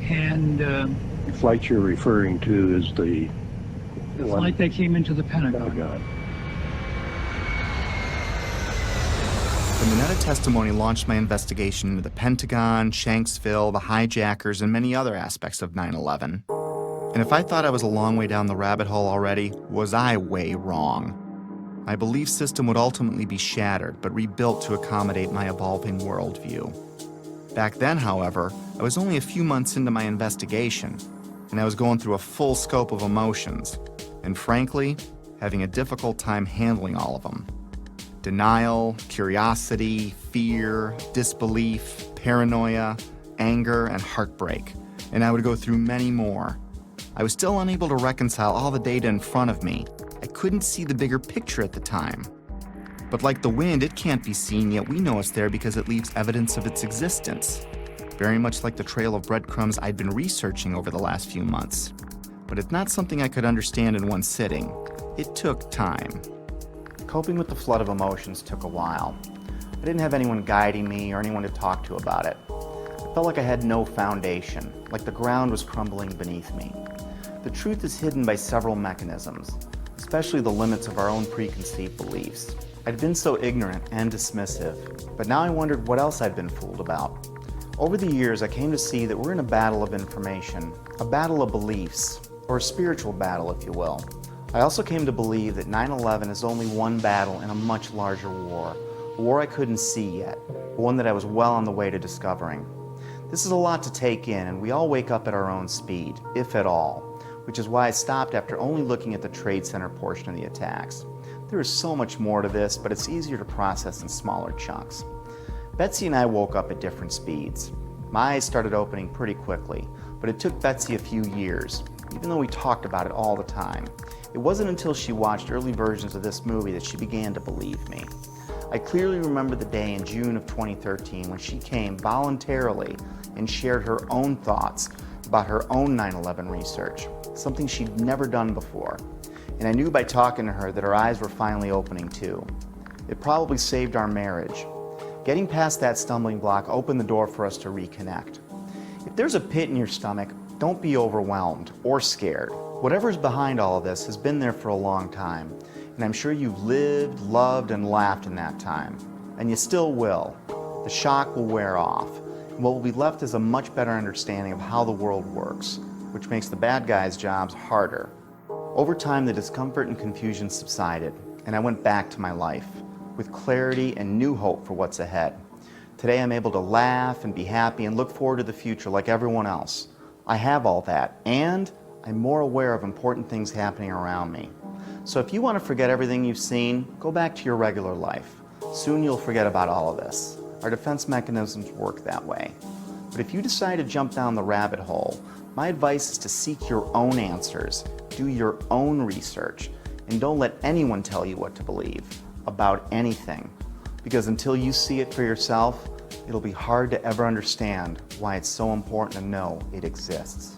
And the flight you're referring to is the flight that came into the Pentagon. The Mineta testimony launched my investigation into the Pentagon, Shanksville, the hijackers, and many other aspects of 9/11. And if I thought I was a long way down the rabbit hole already, was I way wrong. My belief system would ultimately be shattered, but rebuilt to accommodate my evolving worldview. Back then, however, I was only a few months into my investigation, and I was going through a full scope of emotions, and frankly, having a difficult time handling all of them. Denial, curiosity, fear, disbelief, paranoia, anger, and heartbreak. And I would go through many more. I was still unable to reconcile all the data in front of me. I couldn't see the bigger picture at the time. But like the wind, it can't be seen, yet we know it's there because it leaves evidence of its existence. Very much like the trail of breadcrumbs I'd been researching over the last few months. But it's not something I could understand in one sitting. It took time. Coping with the flood of emotions took a while. I didn't have anyone guiding me or anyone to talk to about it. I felt like I had no foundation, like the ground was crumbling beneath me. The truth is hidden by several mechanisms, especially the limits of our own preconceived beliefs. I'd been so ignorant and dismissive, but now I wondered what else I'd been fooled about. Over the years, I came to see that we're in a battle of information, a battle of beliefs, or a spiritual battle, if you will. I also came to believe that 9/11 is only one battle in a much larger war, a war I couldn't see yet, but one that I was well on the way to discovering. This is a lot to take in, and we all wake up at our own speed, if at all, which is why I stopped after only looking at the Trade Center portion of the attacks. There is so much more to this, but it's easier to process in smaller chunks. Betsy and I woke up at different speeds. My eyes started opening pretty quickly, but it took Betsy a few years, even though we talked about it all the time. It wasn't until she watched early versions of this movie that she began to believe me. I clearly remember the day in June of 2013 when she came voluntarily and shared her own thoughts about her own 9/11 research, something she'd never done before. And I knew by talking to her that her eyes were finally opening too. It probably saved our marriage. Getting past that stumbling block opened the door for us to reconnect. If there's a pit in your stomach, don't be overwhelmed or scared. Whatever's behind all of this has been there for a long time, and I'm sure you've lived, loved, and laughed in that time. And you still will. The shock will wear off, and what will be left is a much better understanding of how the world works, which makes the bad guys' jobs harder. Over time, the discomfort and confusion subsided, and I went back to my life, with clarity and new hope for what's ahead. Today I'm able to laugh and be happy and look forward to the future like everyone else. I have all that, and I'm more aware of important things happening around me. So if you want to forget everything you've seen, go back to your regular life. Soon you'll forget about all of this. Our defense mechanisms work that way. But if you decide to jump down the rabbit hole, my advice is to seek your own answers, do your own research, and don't let anyone tell you what to believe about anything. Because until you see it for yourself, it'll be hard to ever understand why it's so important to know it exists.